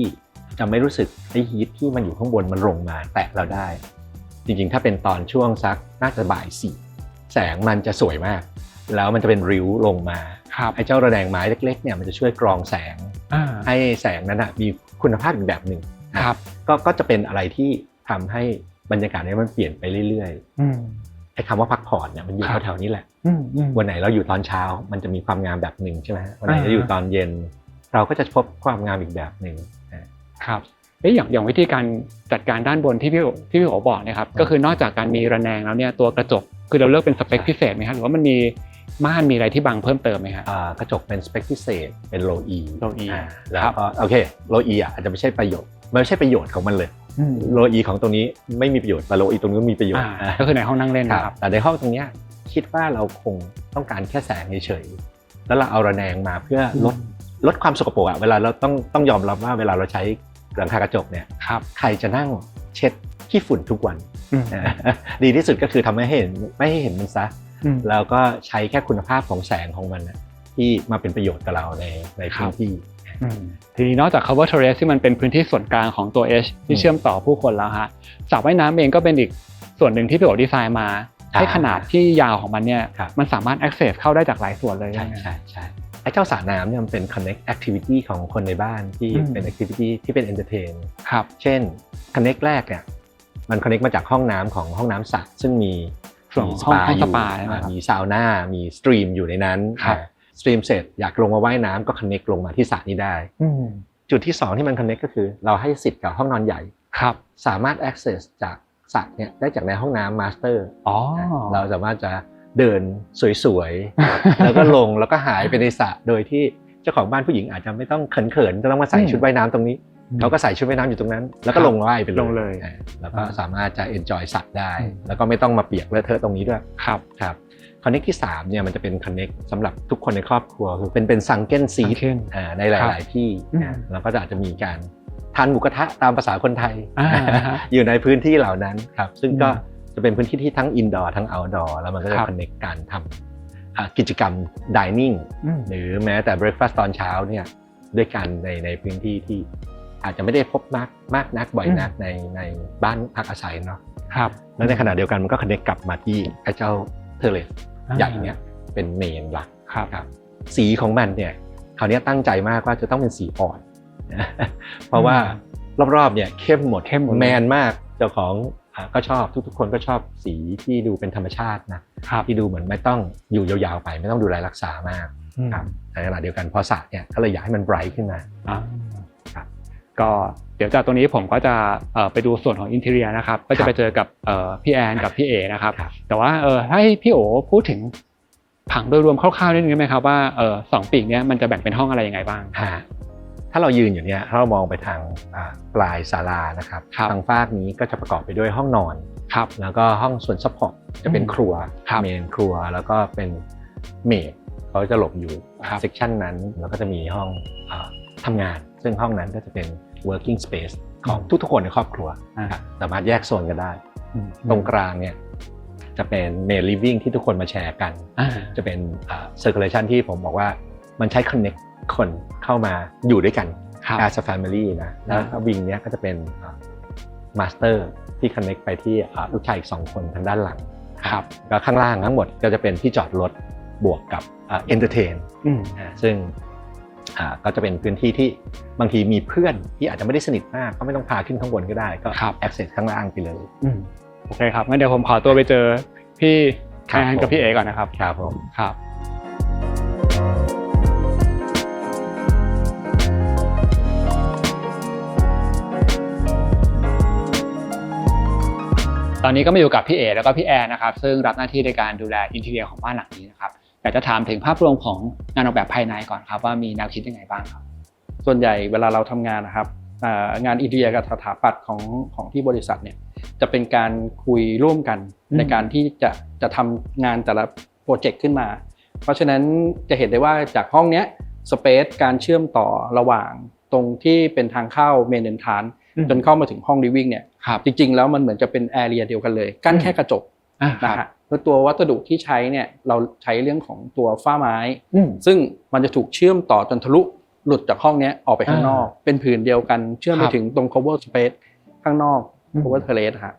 จะไม่รู้สึกไอ้ฮีทที่มันอยู่ข้างบนมันลงมาแตะเราได้จริงๆถ้าเป็นตอนช่วงสักน่าจะบ่าย4แสงมันจะสวยมากแล้วมันจะเป็นริ้วลงมาไอ้เจ้าระแนงไม้เล็กๆเนี่ยมันจะช่วยกรองแสงให้แสงนั้นมีคุณภาพอีกแบบหนึ่งก็จะเป็นอะไรที่ทำให้บรรยากาศนี้มันเปลี่ยนไปเรื่อยๆไอ้คำว่าพักผ่อนเนี่ยมันอยู่แถวๆนี้แหละวันไหนเราอยู่ตอนเช้ามันจะมีความงามแบบหนึ่งใช่ไหมวันไหนเราอยู่ตอนเย็นเราก็จะพบความงามอีกแบบหนึ่งครับอย่างวิธีการจัดการด้านบนที่พี่โอบอกนะครับก็คือนอกจากการมีระแนงแล้วเนี่ยตัวกระจกคือเราเลือกเป็นสเปคพิเศษไหมครับหรือว่ามันมีม่านมีอะไรที่บังเพิ่มเติมไหมครับกระจกเป็นสเปคพิเศษเป็นโลอีแล้วก็โอเคโลอีอาจจะไม่ใช่ประโยชน์ของมันเลยโลอีของตรงนี้ไม่มีประโยชน์แต่โลอีตรงนี้มีประโยชน์ก็คือในห้องนั่งเล่นนะครับแต่ในห้องตรงนี้คิดว่าเราคงต้องการแค่แสงเฉยๆแล้วเราเอาระแนงมาเพื่อลดความสกปรกเวลาเราต้องยอมรับว่าเวลาเราใช้หลังคากระจกเนี่ยใครจะนั่งเช็ดขี้ฝุ่นทุกวันดีที่สุดก็คือทำไม่ให้เห็นมันซะแล้วก็ใช้แค่คุณภาพของแสงของมันที่มาเป็นประโยชน์กับเราในพื้นที่ทีนี้นอกจาก Cover Terrace ที่มันเป็นพื้นที่ส่วนกลางของตัว H ที่เชื่อมต่อผู้คนแล้วฮะสระว่ายน้ำเองก็เป็นอีกส่วนหนึ่งที่พี่โอดีไซน์มาให้ขนาดที่ยาวของมันเนี่ยมันสามารถ access เข้าได้จากหลายส่วนเลยใช่ไอ้เจ้าสระน้ำเนี่ยมันเป็น connect activity ของคนในบ้านที่เป็น activity ที่เป็น entertain เช่น connect แรกเนี่ยมัน connect มาจากห้องน้ำของห้องน้ำสระซึ่งมีสปาอยู่มีซาวน่ามีสตรีมอยู่ในนั้นสตรีมเสร็จอยากลงมาว่ายน้ำก็ connect ลงมาที่สระนี้ได้จุดที่2ที่มัน connect ก็คือเราให้สิทธิ์กับห้องนอนใหญ่สามารถ access จากสระเนี่ยได้จากในห้องน้ำ master เราสามารถจะเดินสวยๆแล้วก็ลงแล้วก็หายไปในสระโดยที่เจ้าของบ้านผู้หญิงอาจจะไม่ต้องเขินๆจะต้องมาใส่ชุดว่ายน้ำตรงนี้เขาก็ใส่ชุดว่ายน้ำอยู่ตรงนั้นแล้วก็ลงว่ายไปเลยแล้วก็สามารถจะ enjoy สัตว์ได้แล้วก็ไม่ต้องมาเปียกเลอะเทอะตรงนี้ด้วยครับconnect ที่3เนี่ยมันจะเป็น connect สำหรับทุกคนในครอบครัวคือเป็น sunken seat ในหลายๆที่แล้วก็อาจจะมีการทานหมูกระทะตามภาษาคนไทยอยู่ในพื้นที่เหล่านั้นครับซึ่งก็จะเป็นพื้นที่ที่ทั้ง indoor ทั้ง outdoor แล้วมันก็จะ connect การทำกิจกรรม dining หรือแม้แต่ breakfast ตอนเช้าเนี่ยด้วยกันในพื้นที่ที่อาจจะไม่ได้พบมากนักบ่อยนักในบ้านพักอาศัยเนาะแล้วในขณะเดียวกันมันก็ connect กลับมาที่ไอ้เจ้าเทเลสใหญ่เนี่ยเป็นเมนหลักครับสีของมันเนี่ยคราวนี้ตั้งใจมากว่าจะต้องเป็นสีอ่อนเพราะว่ารอบๆเนี่ยเข้มหมดแมนมากเจ้าของก็ชอบทุกคนก็ชอบสีที่ดูเป็นธรรมชาตินะที่ดูเหมือนไม่ต้องอยู่ยาวๆไปไม่ต้องดูแลรักษามากครับในขณะเดียวกันพอสระเนี่ยก็เลยอยากให้มันไบรท์ขึ้นมา ก็เดี๋ยวจากตรงนี้ผมก็จะไปดูส่วนของอินทีเรียนะครับก็จะไปเจอกับพี่แอนกับพี่เอนะครับแต่ว่าถ้าให้พี่โอพูดถึงผังโดยรวมคร่าวๆนิดนึงได้ไหมครับว่า2 ปีกเนี้ยมันจะแบ่งเป็นห้องอะไรยังไงบ้างถ้าเรายืนอยู่เนี่ยถ้าเรามองไปทางปลายศาลานะครับทางฟากนี้ก็จะประกอบไปด้วยห้องนอนแล้วก็ห้องส่วนซัพพอร์ตจะเป็นครัวเมนครัวแล้วก็เป็นเมดเขาจะหลบอยู่เซกชันนั้นแล้วก็จะมีห้องทำงานซึ่งห้องนั้นก็จะเป็น working space ของทุกๆคนในครอบครัวสามารถแยกโซนกันได้ตรงกลางเนี่ยจะเป็น main living ที่ทุกคนมาแชร์กันจะเป็น circulation ที่ผมบอกว่ามันใช้ connect คนเข้ามาอยู่ด้วยกัน as a family นะแล้ววิงเนี้ยก็จะเป็น master ที่ connect ไปที่ลูกชายอีก2 คนทางด้านหลังแล้วข้างล่างทั้งหมดก็จะเป็นที่จอดรถบวกกับentertain ซึ่งก็จะเป็นพื้นที่ที่บางทีมีเพื่อนที่อาจจะไม่ได้สนิทมากก็ไม่ต้องพาขึ้นข้างบนก็ได้ก็ access ข้างล่างไปเลยโอเคครับงั้นเดี๋ยวผมขอตัวไปเจอพี่แอนกับพี่เอก่อนนะครับครับผมครับตอนนี้ก็มาอยู่กับพี่เอแล้วก็พี่แอนนะครับซึ่งรับหน้าที่ในการดูแลอินทีเรียของบ้านหลังนี้นะครับอยากจะถามถึงภาพรวมของงานออกแบบภายในก่อนครับว่ามีแนวคิดยังไงบ้างครับส่วนใหญ่เวลาเราทำงานนะครับงานอินทีเรียกับสถาปัตย์ของที่บริษัทเนี่ยจะเป็นการคุยร่วมกันในการที่จะทำงานแต่ละโปรเจกต์ขึ้นมาเพราะฉะนั้นจะเห็นได้ว่าจากห้องนี้สเปซการเชื่อมต่อระหว่างตรงที่เป็นทางเข้าเมนเอนทรานซ์จนเข้ามาถึงห้องลิฟวิ่งเนี่ยจริงๆแล้วมันเหมือนจะเป็นแอเรียเดียวกันเลยกั้นแค่กระจกนะฮะแล้วตัววัสดุที่ใช้เนี่ยเราใช้เรื่องของตัวฝ้าไม้ซึ่งมันจะถูกเชื่อมต่อจนทะลุหลุดจากห้องนี้ออกไปข้างนอกเป็นผืนเดียวกันเชื่อมไปถึงตรง cover space ข้างนอก cover terrace ฮะ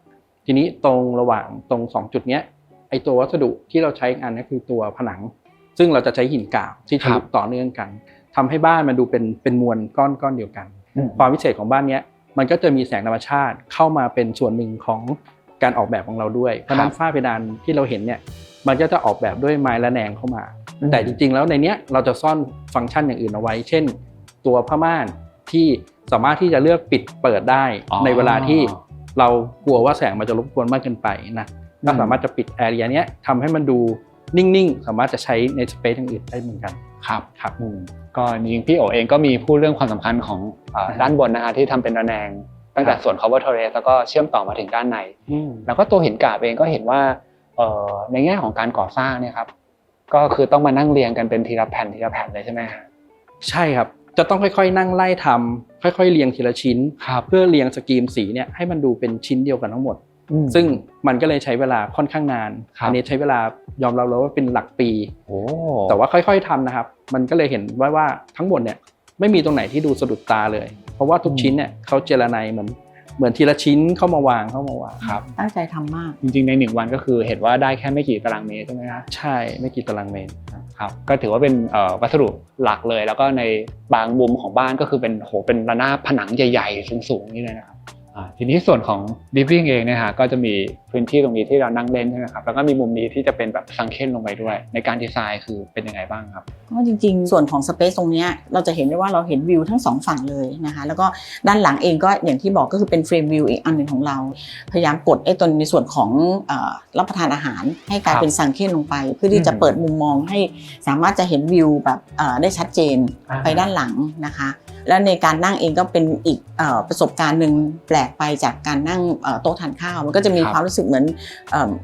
ทีนี้ตรงระหว่างตรง2จุดเนี้ยไอตัววัสดุที่เราใช้งานก็คือตัวผนังซึ่งเราจะใช้หินกาวที่ทะลุต่อเนื่องกันทำให้บ้านมันดูเป็นมวลก้อนเดียวกันความพิเศษของบ้านเนี้ยมันก็จะมีแสงธรรมชาติเข้ามาเป็นส่วนหนึ่งของการออกแบบของเราด้วยเพราะนั้นฝ้าเพดานที่เราเห็นเนี่ยมันก็จะออกแบบด้วยไม้ระแนงเข้ามาแต่จริงๆแล้วในเนี้ยเราจะซ่อนฟังก์ชันอย่างอื่นเอาไว้เช่นตัวผ้าม่านที่สามารถที่จะเลือกปิดเปิดได้ในเวลาที่เรากลัวว่าแสงมันจะรบกวนมากเกินไปนะก็สามารถจะปิดแอเรียเนี้ยทำให้มันดูนิ่งๆสามารถจะใช้ในสเปซอย่างอื่นได้เหมือนกันครับก็จริงพี่โอเองก็มีพูดเรื่องความสำคัญของด้านบนนะคะที่ทำเป็นระแนงตั้งแต่ส่วน cover terrace แล้วก็เชื่อมต่อมาถึงด้านในแล้วก็ตัวหินกาบเองก็เห็นว่าในแง่ของการก่อสร้างเนี่ยครับก็คือต้องมานั่งเรียงกันเป็นทีละแผ่นเลยใช่ไหมครับใช่ครับจะต้องค่อยๆนั่งไล่ทำค่อยๆเรียงทีละชิ้นเพื่อเรียงสกรีมสีเนี่ยให้มันดูเป็นชิ้นเดียวกันทั้งหมดซึ่งมันก็เลยใช้เวลาค่อนข้างนานอันนี้ใช้เวลายอมรับเลยว่าเป็นหลักปีแต่ว่าค่อยๆทำนะครับมันก็เลยเห็นว่าทั้งหมดเนี่ยไม่มีตรงไหนที่ดูสะดุดตาเลยเพราะว่าทุกชิ้นเนี่ยเขาเจรไนเหมือนทีละชิ้นเข้ามาวางครับตั้งใจทำมากจริงๆใน1 วันก็คือเห็นว่าได้แค่ไม่กี่ตารางเมตรใช่ไหมครับใช่ไม่กี่ตารางเมตรครับก็ถือว่าเป็นวัสดุหลักเลยแล้วก็ในบางมุมของบ้านก็คือเป็นระนาบผนังใหญ่ๆสูงๆนี่เลยนะครับทีนี้ส่วนของ living เองเนี่ยฮะก็จะมีพื้นที่ตรงนี้ที่เรานั่งเล่นใช่ไหมครับแล้วก็มีมุมนี้ที่จะเป็นแบบซังเค้นลงไปด้วยในการดีไซน์คือเป็นยังไงบ้างครับก็จริงๆส่วนของสเปซตรงนี้เราจะเห็นได้ว่าเราเห็นวิวทั้ง2ฝั่งเลยนะคะแล้วก็ด้านหลังเองก็อย่างที่บอกก็คือเป็นเฟรมวิวอีกอันหนึ่งของเราพยายามกดตรงในส่วนของรับประทานอาหารให้กลายเป็นซังเค้นลงไปเพื่อที่จะเปิดมุมมองให้สามารถจะเห็นวิวแบบได้ชัดเจนไปด้านหลังนะคะและในการนั่งเองก็เป็นอีกประสบการณ์หนึ่งแปลกไปจากการนั่งโต๊ะทานข้าวมันก็จะมีความรู้สึกเหมือน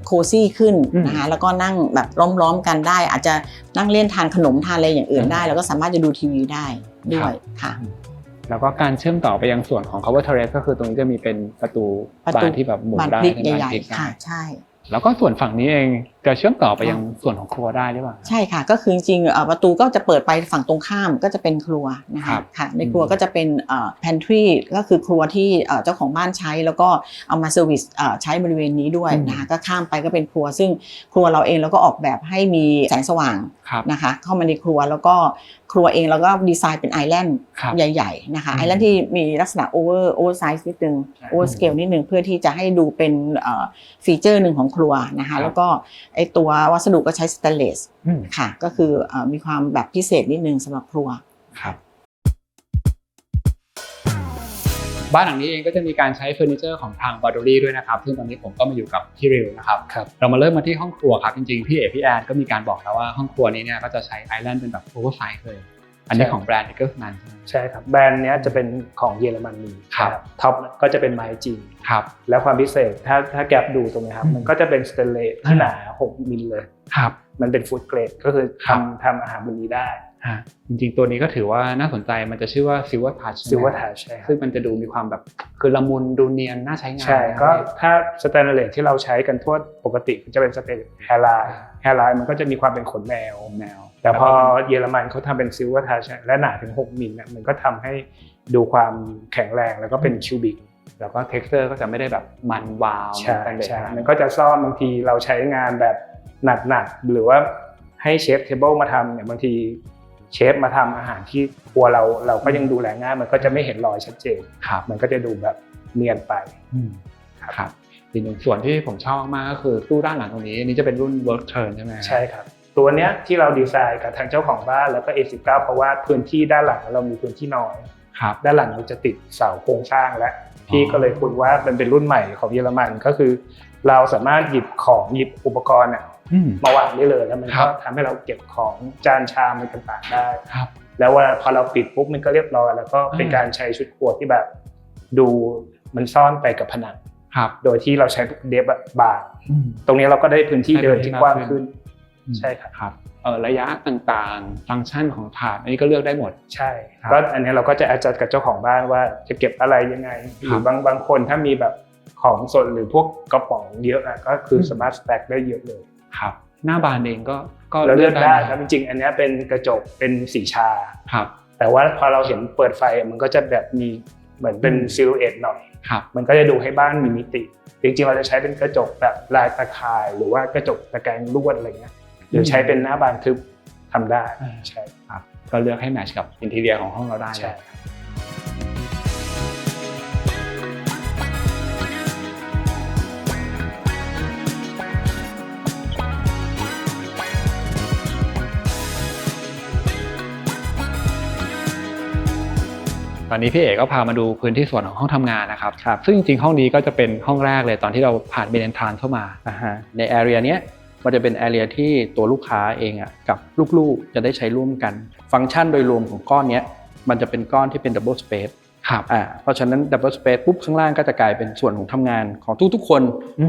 โคซี่ขึ้นนะคะแล้วก็นั่งแบบล้อมๆกันได้อาจจะนั่งเล่นทานขนมทานอะไรอย่างอื่นได้แล้วก็สามารถจะดูทีวีได้ด้วยค่ะแล้วก็การเชื่อมต่อไปยังส่วนของ cover terrace ก็คือตรงนี้จะมีเป็นประตูบานที่แบบหมุนได้ใหญ่ๆค่ะใช่แล้วก็ส่วนฝั่งนี้เองจะเชื่อมต่อไปยังส่วนของครัวได้หรือเปล่าใช่ค่ะก็คือจริงๆประตูก็จะเปิดไปฝั่งตรงข้ามก็จะเป็นครัวนะคะค่ะในครัวก็จะเป็นpantry ก็คือครัวที่เจ้าของบ้านใช้แล้วก็เอามาเซอร์วิสใช้บริเวณนี้ด้วยนะคะก็ข้ามไปก็เป็นครัวซึ่งครัวเราเองเราก็ออกแบบให้มีแสงสว่างนะคะเข้ามาในครัวแล้วก็ครัวเองเราก็ดีไซน์เป็นไอแลนด์ใหญ่ๆนะคะไอแลนด์ที่มีลักษณะโอเวอร์ไซส์นิดนึงโอเวอร์สเกลนิดนึงเพื่อที่จะให้ดูเป็นฟีเจอร์หนึ่งของครัวนะคะแล้วก็ไอตัววัสดุก็ใช้สแตนเลสค่ะก็คือมีความแบบพิเศษนิดนึงสำหรับครัวครับ บ้านหลังนี้เองก็จะมีการใช้เฟอร์นิเจอร์ของทางบอดรี่ด้วยนะครับซึ่งตอนนี้ผมก็มาอยู่กับพี่ริวนะครับเรามาเริ่มมาที่ห้องครัวครับจริงๆพี่เอกพี่แอนก็มีการบอกแล้วว่าห้องครัวนี้เนี่ยก็จะใช้ไอแลนด์เป็นแบบโอเวอร์ไซส์เลยอันนี้ของแบรนด์ Eckermann ใช่ครับแบรนด์นี้จะเป็นของเยอรมนีท็อปก็จะเป็นไม้จริงครับแล้วความพิเศษถ้าแกลบดูตรงนี้ครับมันก็จะเป็นสเตนเลสที่หนา6 มิลเลยครับมันเป็นฟู้ดเกรดก็คือทำอาหารบนนี้ได้จริงๆตัวนี้ก็ถือว่าน่าสนใจมันจะชื่อว่า Silver Touch ใช่ซึ่งมันจะดูมีความแบบคือละมุนดูเนียนน่าใช้งานใช่ก็ถ้าสแตนเลสที่เราใช้กันทั่วปกติจะเป็นสเตนเลสแฮร์ไลน์มันก็จะมีความเป็นขนแมวแต่พอเยอรมันเขาทำเป็น Silver Touch และหนาถึง6 มิลมันก็ทำให้ดูความแข็งแรงแล้วก็เป็นคิวบิกแล้วก็ texture ก็จะไม่ได้แบบมันวาวใช่มันก็จะซ่อนบางทีเราใช้งานแบบหนักหรือว่าให้เชฟเทเบิลมาทำเนี่ยบางทีเชฟมาทำอาหารที่ครัวเราก็ยังดูแลง่ายมันก็จะไม่เห็นรอยชัดเจนมันก็จะดูแบบเนียนไปครับอีกหนึ่งส่วนที่ผมชอบมากก็คือตู้ด้านหลังตรงนี้นี่จะเป็นรุ่น Work Turn ใช่ไหมใช่ครับตัวเนี้ยที่เราดีไซน์กับทางเจ้าของบ้านแล้วก็ A19 เพราะว่าพื้นที่ด้านหลังเรามีพื้นที่น้อยด้านหลังเราจะติดเสาโครงสร้างและพี่ก็เลยคุยว่ามันเป็นรุ่นใหม่ของเยอรมันก็คือเราสามารถหยิบอุปกรณ์มาวางได้เลยแล้วมันก็ทำให้เราเก็บของจานชามอะไรต่างๆได้แล้วว่าพอเราปิดปุ๊บมันก็เรียบร้อยแล้วก็เป็นการใช้ชุดครัวที่แบบดูมันซ่อนไปกับผนังโดยที่เราใช้เดฟบาร์ตรงนี้เราก็ได้พื้นที่เดินที่กว้างขึ้นใช่ครับระยะต่างๆฟังก์ชันของถาดอันนี้ก็เลือกได้หมดใช่ก็อันนี้เราก็จะแอดจัดกับเจ้าของบ้านว่าจะเก็บอะไรยังไงหรือบางคนถ้ามีแบบของสดหรือพวกกระป๋องเยอะก็คือสามารถสแต็กได้เยอะเลยครับหน้าบานเองก็เลือกได้ครับจริงๆอันนี้เป็นกระจกเป็นสีชาแต่ว่าพอเราเห็นเปิดไฟมันก็จะแบบมีเหมือนเป็นซิลูเอทหน่อยมันก็จะดูให้บ้านมีมิติจริงๆเราจะใช้เป็นกระจกแบบลายตะข่ายหรือว่ากระจกตะแกรงลวดอะไรเงี้ยหรือใช้เป็นหน้าบานทึบทำได้ใช่ครับก็เลือกให้แมทช์กับอินทีเรียของห้องเราได้ใช่ตอนนี้พี่เอกก็พามาดูพื้นที่ส่วนของห้องทำงานนะครับซึ่งจริงๆห้องนี้ก็จะเป็นห้องแรกเลยตอนที่เราผ่านเมนเทรนเข้ามาในแอเรียเนี้ยมันจะเป็นแอเรียที่ตัวลูกค้าเองกับลูกๆจะได้ใช้ร่วมกันฟังก์ชันโดยรวมของก้อนนี้มันจะเป็นก้อนที่เป็นดับเบิลสเปซเพราะฉะนั้นดับเบิลสเปซปุ๊บข้างล่างก็จะกลายเป็นส่วนของทำงานของทุกๆคน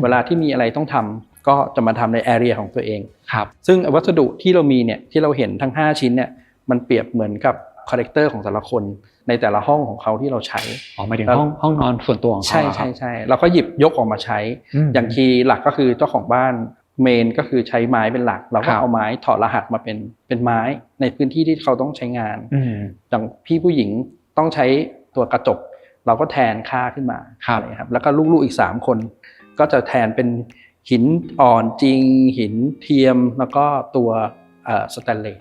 เวลาที่มีอะไรต้องทำก็จะมาทำในแอเรียของตัวเองซึ่งวัสดุที่เรามีเนี่ยที่เราเห็นทั้ง5ชิ้นเนี่ยมันเปรียบเหมือนกับคาแรคเตอร์ของแต่ละคนในแต่ละห้องของเขาที่เราใช้หมายถึงห้องนอนส่วนตัวของเขาใช่เราก็หยิบยกออกมาใช้อย่างคีย์หลักก็คือเจ้าของบ้านเมนก็คือใช้ไม้เป็นหลักเราก็เอาไม้ถอดรหัสมาเป็นไม้ในพื้นที่ที่เขาต้องใช้งานอย่างพี่ผู้หญิงต้องใช้ตัวกระจกเราก็แทนค่าขึ้นมาครับแล้วก็ลูกๆอีก3คนก็จะแทนเป็นหินอ่อนจริงหินเทียมแล้วก็ตัวสแตนเลส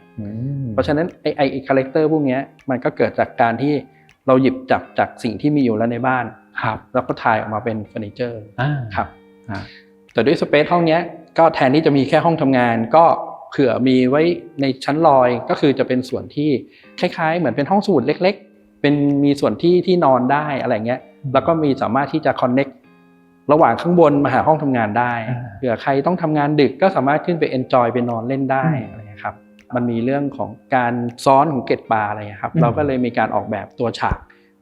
เพราะฉะนั้นไอ้คาแรคเตอร์พวกนี้มันก็เกิดจากการที่เราหยิบจับจากสิ่งที่มีอยู่แล้วในบ้านแล้วก็ถ่ายออกมาเป็นเฟอร์นิเจอร์ครับแต่ด้วยสเปซห้องนี้ก็แทนที่จะมีแค่ห้องทำงานก็เผื่อมีไว้ในชั้นลอยก็คือจะเป็นส่วนที่คล้ายๆเหมือนเป็นห้องสมุดเล็กๆเป็นมีส่วนที่นอนได้อะไรเงี้ยแล้วก็มีสามารถที่จะคอนเน็กระหว่างข้างบนมาหาห้องทำงานได้เผื่อใครต้องทำงานดึกก็สามารถขึ้นไปเอนจอยไปนอนเล่นได้อะไรครับมันมีเรื่องของการซ้อนของเกล็ดปลาอะไรครับเราก็เลยมีการออกแบบตัวฉาก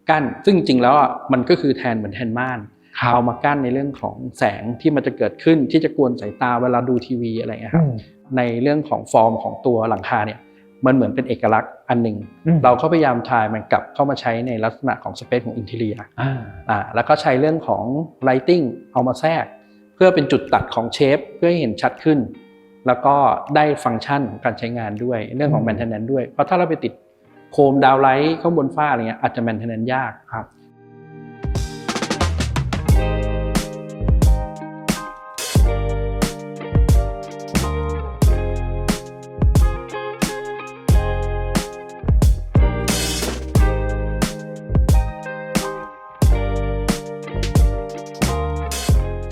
กั้นซึ่งจริงแล้วมันก็คือแทนเหมือนแทนม่านเอามากั้นในเรื่องของแสงที่มันจะเกิดขึ้นที่จะกวนสายตาเวลาดูทีวีอะไรครับในเรื่องของฟอร์มของตัวหลังคาเนี่ยมันเหมือนเป็นเอกลักษณ์อันหนึ่งเราก็พยายามทายมันกลับเข้ามาใช้ในลักษณะของสเปซของอินทีเรียแล้วก็ใช้เรื่องของไลติ้งเอามาแทรกเพื่อเป็นจุดตัดของเชฟเพื่อให้เห็นชัดขึ้นแล้วก็ได้ฟังก์ชันของการใช้งานด้วยเรื่องของแมนเทนแนนซ์ด้วยเพราะถ้าเราไปติดโคมดาวไลท์ข้างบนฝ้าอะไรเงี้ยอาจจะแมนเทนแนนซ์ยากครับ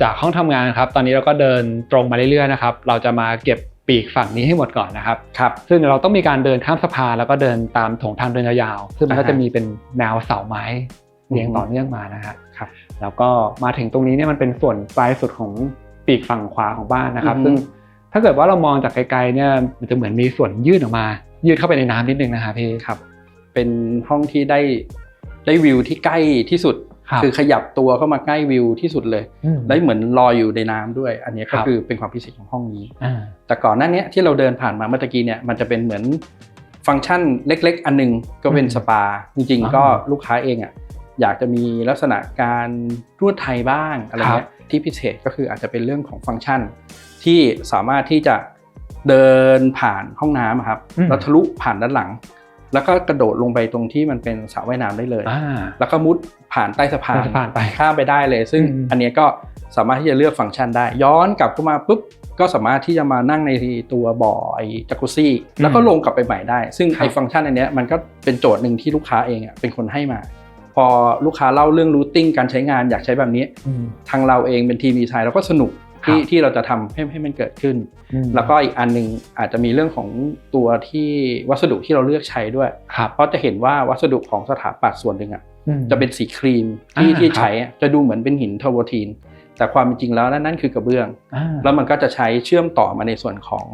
จากห้องทำงานครับตอนนี้เราก็เดินตรงมาเรื่อยๆนะครับเราจะมาเก็บปีกฝั่งนี้ให้หมดก่อนนะครับซึ่งเราต้องมีการเดินข้ามสะพานแล้วก็เดินตามโถงทางเดินยาวๆซึ่งมันก็จะมีเป็นแนวเสาไม้ เรียงต่อเนื่องมานะฮะครับแล้วก็มาถึงตรงนี้เนี่ยมันเป็นส่วนปลายสุดของปีกฝั่งขวาของบ้านนะครับซึ่งถ้าเกิดว่าเรามองจากไกลๆเนี่ยมันจะเหมือนมีส่วนยื่นออกมายื่นเข้าไปในน้ำนิดนึงนะครับพี่ครับเป็นห้องที่ได้วิวที่ใกล้ที่สุดคือขยับตัวเข้ามาใกล้วิวที่สุดเลยได้เหมือนลอยอยู่ในน้ำด้วยอันนี้ก็คือเป็นความพิเศษของห้องนี้แต่ก่อนหน้านี้ที่เราเดินผ่านมาเมื่อกี้เนี่ยมันจะเป็นเหมือนฟังก์ชันเล็กๆอันนึงก็เป็นสปาจริงๆก็ลูกค้าเองอ่ะอยากจะมีลักษณะการนวดไทยบ้างอะไรเงี้ยที่พิเศษก็คืออาจจะเป็นเรื่องของฟังก์ชันที่สามารถที่จะเดินผ่านห้องน้ำครับแล้วทะลุผ่านด้านหลังแล้วก็กระโดดลงไปตรงที่มันเป็นสระว่ายน้ำได้เลยแล้วก็มุดผ่านใต้สะพานไปข้ามไปได้เลยซึ่งอันนี้ก็สามารถที่จะเลือกฟังก์ชันได้ย้อนกลับเข้ามาปุ๊บก็สามารถที่จะมานั่งในตัวบ่อไอ้จักรุซี่แล้วก็ลงกลับไปใหม่ได้ซึ่งไอ้ฟังก์ชันอันนี้มันก็เป็นโจทย์หนึ่งที่ลูกค้าเองเป็นคนให้มาพอลูกค้าเล่าเรื่องรูทติ้งการใช้งานอยากใช้แบบนี้ทางเราเองเป็นทีมดีไซน์เราก็สนุกที่เราจะทำให้มันเกิดขึ้นแล้วก็อีกอันนึงอาจจะมีเรื่องของตัวที่วัสดุที่เราเลือกใช้ด้วยเพราะจะเห็นว่าวัสดุของสถาปัตย์ส่วนหนึ่งจะเป็นสีครีมที่ใช้จะดูเหมือนเป็นหินเทอร์โบทีนแต่ความจริงแล้วนั่นคือกระเบื้องแล้วมันก็จะใช้เชื่อมต่อมาในส่วนของ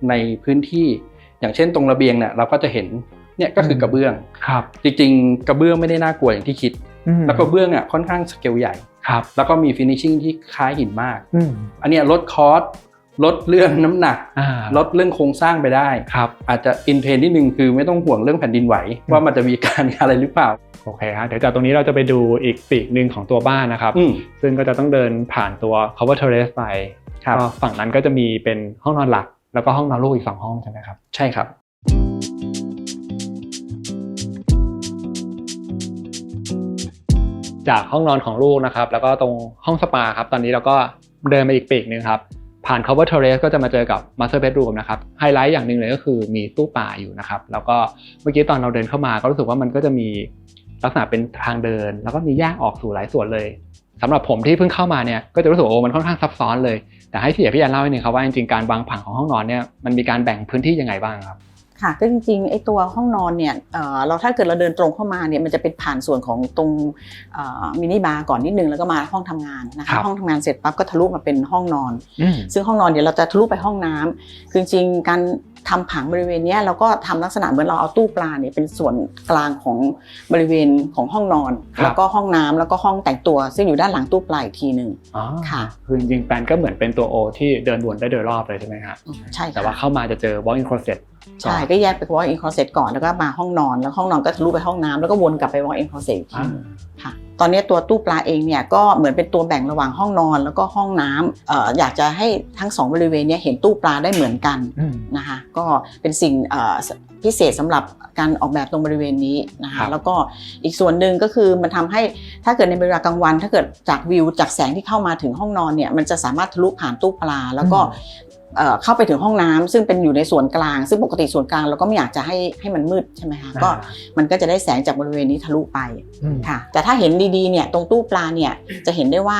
ในพื้นที่อย่างเช่นตรงระเบียงเนี่ยเราก็จะเห็นเนี่ยก็คือกระเบื้องจริงๆกระเบื้องไม่ได้น่ากลัวอย่างที่คิดแล้วกระเบื้องค่อนข้างสเกลใหญ่แล้วก็มีฟินิชชิ่งที่คล้ายหินมากอันนี้ลดคอสลดเรื่องน้ำหนักลดเรื่องโครงสร้างไปได้อาจจะอินเทรนนิดนึงคือไม่ต้องห่วงเรื่องแผ่นดินไหวว่ามันจะมีการอะไรหรือเปล่าโอเคครับเดี๋ยวจากตรงนี้เราจะไปดูอีกปีกหนึ่งของตัวบ้านนะครับซึ่งก็จะต้องเดินผ่านตัว cover terrace ไปก็ฝั่งนั้นก็จะมีเป็นห้องนอนหลักแล้วก็ห้องนอนลูกอีก2ห้องใช่ไหมครับใช่ครับจากห้องนอนของลูกนะครับแล้วก็ตรงห้องสปาครับตอนนี้เราก็เดินมาอีกปีกนึงครับผ่าน cover terrace ก็จะมาเจอกับ master bedroom นะครับไฮไลท์อย่างหนึ่งเลยก็คือมีตู้ปลาอยู่นะครับแล้วก็เมื่อกี้ตอนเราเดินเข้ามาก็รู้สึกว่ามันก็จะมีลักษณะเป็นทางเดินแล้วก็มีแยกออกสู่หลายส่วนเลยสำหรับผมที่เพิ่งเข้ามาเนี่ยก็จะรู้สึกว่ามันค่อนข้างซับซ้อนเลยแต่ให้พี่แอนเล่าให้หนึ่งครับว่าจริงๆการวางผังของห้องนอนเนี่ยมันมีการแบ่งพื้นที่ยังไงบ้างครับค่ะก็จริงๆไอ้ตัวห้องนอนเนี่ยเราถ้าเกิดเราเดินตรงเข้ามาเนี่ยมันจะเป็นผ่านส่วนของตรงมินิบาร์ก่อนนิดนึงแล้วก็มาห้องทำงานนะคะห้องทำงานเสร็จปั๊บก็ทะลุมาเป็นห้องนอนซึ่งห้องนอนเดี๋ยวเราจะทะลุไปห้องน้ำคือจริงๆการทำผังบริเวณนี้เราก็ทำลักษณะเหมือนเราเอาตู้ปลาเนี่ยเป็นส่วนกลางของบริเวณของห้องนอนแล้วก็ห้องน้ำแล้วก็ห้องแต่งตัวซึ่งอยู่ด้านหลังตู้ปลาอีกทีนึงค่ะคือจริงๆแปลนก็เหมือนเป็นตัวโอที่เดินวนได้โดยรอบเลยใช่ไหมครับใช่แต่ว่าเข้ามาจะเจอ walk-in closetใช่ก็แยกไป walk-in closet ก่อนแล้วก็มาห้องนอนแล้วห้องนอนก็ทะลุไปห้องน้ำแล้วก็วนกลับไป walk-in closet อีกทีค่ะตอนนี้ตัวตู้ปลาเองเนี่ยก็เหมือนเป็นตัวแบ่งระหว่างห้องนอนแล้วก็ห้องน้ำอยากจะให้ทั้ง2บริเวณนี้เห็นตู้ปลาได้เหมือนกันนะคะก็เป็นสิ่งพิเศษสำหรับการออกแบบตรงบริเวณนี้นะคะแล้วก็อีกส่วนหนึ่งก็คือมันทำให้ถ้าเกิดในเวลากลางวันถ้าเกิดจากวิวจากแสงที่เข้ามาถึงห้องนอนเนี่ยมันจะสามารถทะลุผ่านตู้ปลาแล้วก็เข้าไปถึงห้องน้ำซึ่งเป็นอยู่ในส่วนกลางซึ่งปกติส่วนกลางเราก็ไม่อยากจะให้มันมืดใช่ไหมคะก็มันก็จะได้แสงจากบริเวณนี้ทะลุไปค่ะแต่ถ้าเห็นดีๆเนี่ยตรงตู้ปลาเนี่ยจะเห็นได้ว่า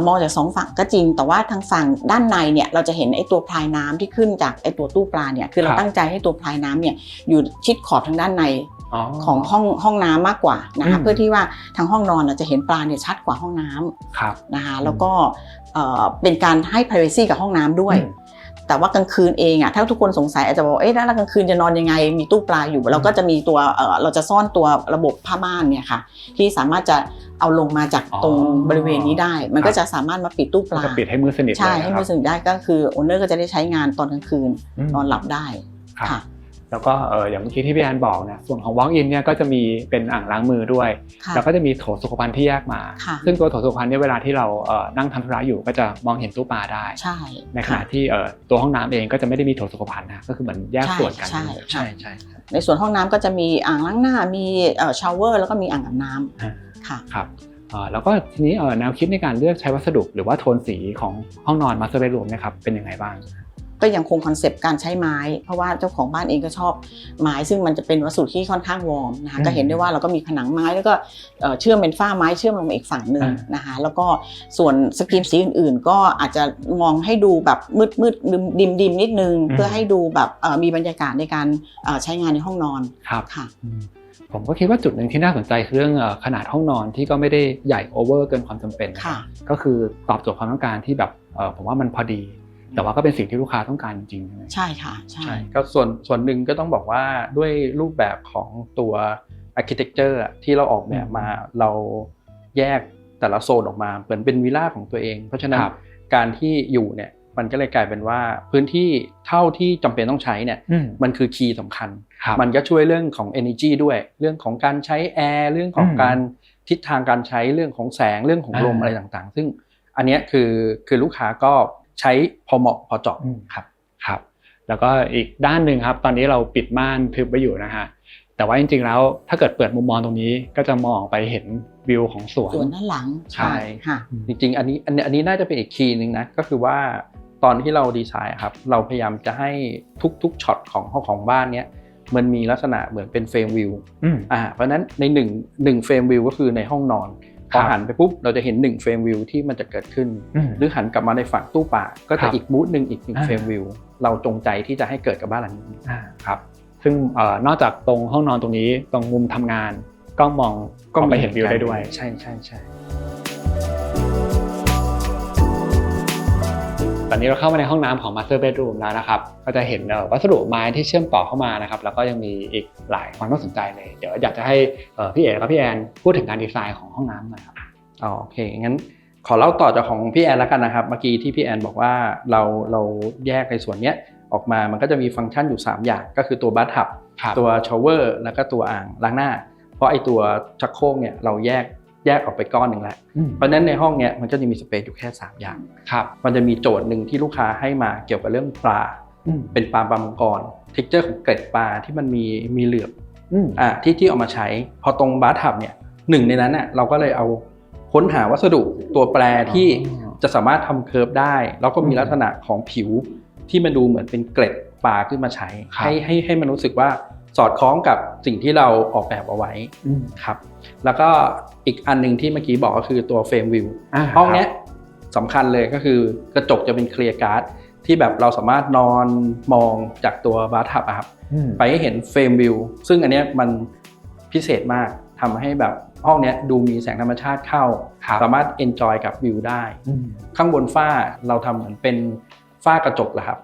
มองจาก2ฝั่งก็จริงแต่ว่าทางฝั่งด้านในเนี่ยเราจะเห็นไอ้ตัวพลายน้ำที่ขึ้นจากไอ้ตัวตู้ปลาเนี่ยคือเราตั้งใจให้ตัวพลายน้ำเนี่ยอยู่ชิดขอบทางด้านในของห้องน้ำมากกว่านะคะเพื่อที่ว่าทางห้องนอนจะเห็นปลาเนี่ยชัดกว่าห้องน้ำนะคะแล้วก็เป็นการให้ privacy กับห้องน้ำด้วยแต่ว่ากลางคืนเองถ้าทุกคนสงสัยอาจจะบอกแล้วกลางคืนจะนอนยังไงมีตู้ปลาอยู่เราก็จะมีตัวเราจะซ่อนตัวระบบผ้าม่านเนี่ยค่ะที่สามารถจะเอาลงมาจากตรงบริเวณนี้ได้มันก็จะสามารถมาปิดตู้ปลาปิดให้มืดสนิทใช่ให้มืดสนิทได้ก็คือโอนเนอร์ก็จะได้ใช้งานตอนกลางคืนนอนหลับได้ค่ะแล้วก็อย่างเมื่อกี้ที่พี่แอนบอกเนี่ยส่วนของ walk-in เนี่ยก็จะมีเป็นอ่างล้างมือด้วยแล้วก็จะมีโถสุขภัณฑ์ที่แยกมาซึ่งตัวโถสุขภัณฑ์เนี่ยเวลาที่เรานั่งทำธุระอยู่ก็จะมองเห็นตู้ปลาได้ในขณะที่ตัวห้องน้ำเองก็จะไม่ได้มีโถสุขภัณฑ์นะก็คือเหมือนแยกส่วนกันใช่ในส่วนห้องน้ำก็จะมีอ่างล้างหน้ามีชาวเวอร์แล้วก็มีอ่างอาบน้ำค่ะครับแล้วก็ทีนี้แนวคิดในการเลือกใช้วัสดุหรือว่าโทนสีของห้องนอน master bedroom เนี่ยครับเป็นยังไงบ้างก็ยังคงคอนเซปต์การใช้ไม้เพราะว่าเจ้าของบ้านเองก็ชอบไม้ซึ่งมันจะเป็นวัสดุที่ค่อนข้างวอร์มนะคะก็เห็นได้ว่าเราก็มีผนังไม้แล้วก็เชื่อมเป็นฝ้าไม้เชื่อมลงมาอีกฝั่งนึงนะคะแล้วก็ส่วนสกรีนสีอื่นๆก็อาจจะมองให้ดูแบบมืดๆดิมๆนิดนึงเพื่อให้ดูแบบมีบรรยากาศในการใช้งานในห้องนอนครับค่ะ ผมก็คิดว่าจุดหนึ่งที่น่าสนใจคือเรื่องขนาดห้องนอนที่ก็ไม่ได้ใหญ่โอเวอร์เกินความจำเป็นก็คือตอบโจทย์ความต้องการที่แบบผมว่ามันพอดีแต่ว่าก็เป็นสิ่งที่ลูกค้าต้องการจริงๆใช่ค่ะใช่ก็ส่วนหนึ่งก็ต้องบอกว่าด้วยรูปแบบของตัว architecture ที่เราออกแบบมาเราแยกแต่ละโซนออกมาเหมือนเป็นวิลล่าของตัวเองเพราะฉะนั้นการที่อยู่เนี่ยมันก็เลยกลายเป็นว่าพื้นที่เท่าที่จำเป็นต้องใช้เนี่ยมันคือคีย์สำคัญมันก็ช่วยเรื่องของ energy ด้วยเรื่องของการใช้แอร์เรื่องของการทิศทางการใช้เรื่องของแสงเรื่องของลมอะไรต่างๆซึ่งอันนี้คือลูกค้าก็ใช้พอเหมาะพอเจาะครับแล้วก็อีกด้านหนึ่งครับตอนนี้เราปิดม่านทึบไว้อยู่นะฮะแต่ว่าจริงๆแล้วถ้าเกิดเปิดมุมมองตรงนี้ก็จะมองไปเห็นวิวของสวนด้านหลังใช่ค่ะจริงๆอันนี้น่าจะเป็นอีกคีย์นึงนะก็คือว่าตอนที่เราดีไซน์ครับเราพยายามจะให้ทุกช็อตของบ้านเนี้ยมันมีลักษณะเหมือนเป็นเฟรมวิวเพราะนั้นในหนึ่งเฟรมวิวก็คือในห้องนอนพอหันไปปุ๊บเราจะเห็น1เฟรมวิวที่มันจะเกิดขึ้นหรือหันกลับมาในฝั่งตู้ป่าก็จะอีกมูดนึงอีก1เฟรมวิวเราจงใจที่จะให้เกิดกับบ้านหลังนี้ครับซึ่งนอกจากตรงห้องนอนตรงนี้ตรงมุมทำงานก็มองก็ไปเห็นวิวได้ด้วยใช่ตอนนี้เราเข้ามาในห้องน้ำของ Master Bedroom แล้วนะครับก็จะเห็นวัสดุไม้ที่เชื่อมต่อเข้ามานะครับแล้วก็ยังมีอีกหลายความน่าสนใจเลยเดี๋ยวอยากจะให้พี่เอ๋และพี่แอนพูดถึงการดีไซน์ของห้องน้ำหน่อยครับโอเคงั้นขอเล่าต่อจากของพี่แอนแล้วกันนะครับเมื่อกี้ที่พี่แอนบอกว่าเราแยกในส่วนนี้ออกมามันก็จะมีฟังก์ชันอยู่3อย่างก็คือตัวบัธทับตัวชาวเวอร์แล้วก็ตัวอ่างล้างหน้าเพราะไอตัวชักโครกเนี่ยเราแยกออกไปก้อนหนึ่งแล้วเพราะฉะนั้นในห้องเนี้ยมันก็จะมีสเปซอยู่แค่3อย่างมันจะมีโจทย์หนึ่งที่ลูกค้าให้มาเกี่ยวกับเรื่องปลาเป็นปลามังกรเท็กเจอร์ของเกล็ดปลาที่มันมีเหลือบที่เอามาใช้พอตรงบัธทับเนี่ยหนึ่งในนั้นน่ะเราก็เลยเอาค้นหาวัสดุตัวแปรที่จะสามารถทำเคิร์ฟได้แล้วก็มีลักษณะของผิวที่มันดูเหมือนเป็นเกล็ดปลาขึ้นมาใช้ให้มันรู้สึกว่าสอดคล้องกับสิ่งที่เราออกแบบเอาไว้ครับแล้วก็อีกอันนึงที่เมื่อกี้บอกก็คือตัวเฟรมวิวห้องนี้สำคัญเลยก็คือกระจกจะเป็นเคลียร์การ์ดที่แบบเราสามารถนอนมองจากตัวบาร์ทับครับไปให้เห็นเฟรมวิวซึ่งอันนี้มันพิเศษมากทำให้แบบห้องนี้ดูมีแสงธรรมชาติเข้าสามารถเอนจอยกับวิวได้ข้างบนฝ้าเราทำเหมือนเป็นฝ้ากระจกแหละครับ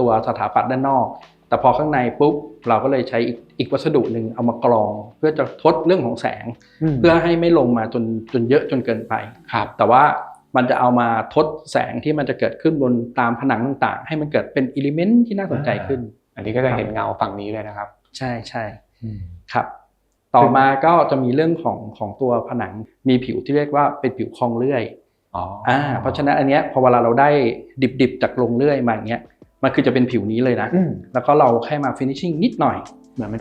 ตัวสถาปัตย์ด้านนอกแต่พอข้างในปุ๊บเราก็เลยใช้อีกวัสดุหนึ่งเอามากรองเพื่อจะทดเรื่องของแสงเพื่อให้ไม่ลงมาจนเยอะจนเกินไปแต่ว่ามันจะเอามาทดแสงที่มันจะเกิดขึ้นบนตามผนังต่างๆให้มันเกิดเป็นอิเลเมนต์ที่น่าสนใจขึ้นอันนี้ก็จะเห็นเงาฝั่งนี้เลยนะครับใช่ครับต่อมาก็จะมีเรื่องของตัวผนังมีผิวที่เรียกว่าเป็นผิวคลองเลื่อยเพราะฉะนั้นอันเนี้ยพอเวลาเราได้ดิบจากลงเลื่อยมาอย่างเงี้ยมันคือจะเป็นผิวนี้เลยนะแล้วก็เราแค่มาฟินิชชิ่งนิดหน่อย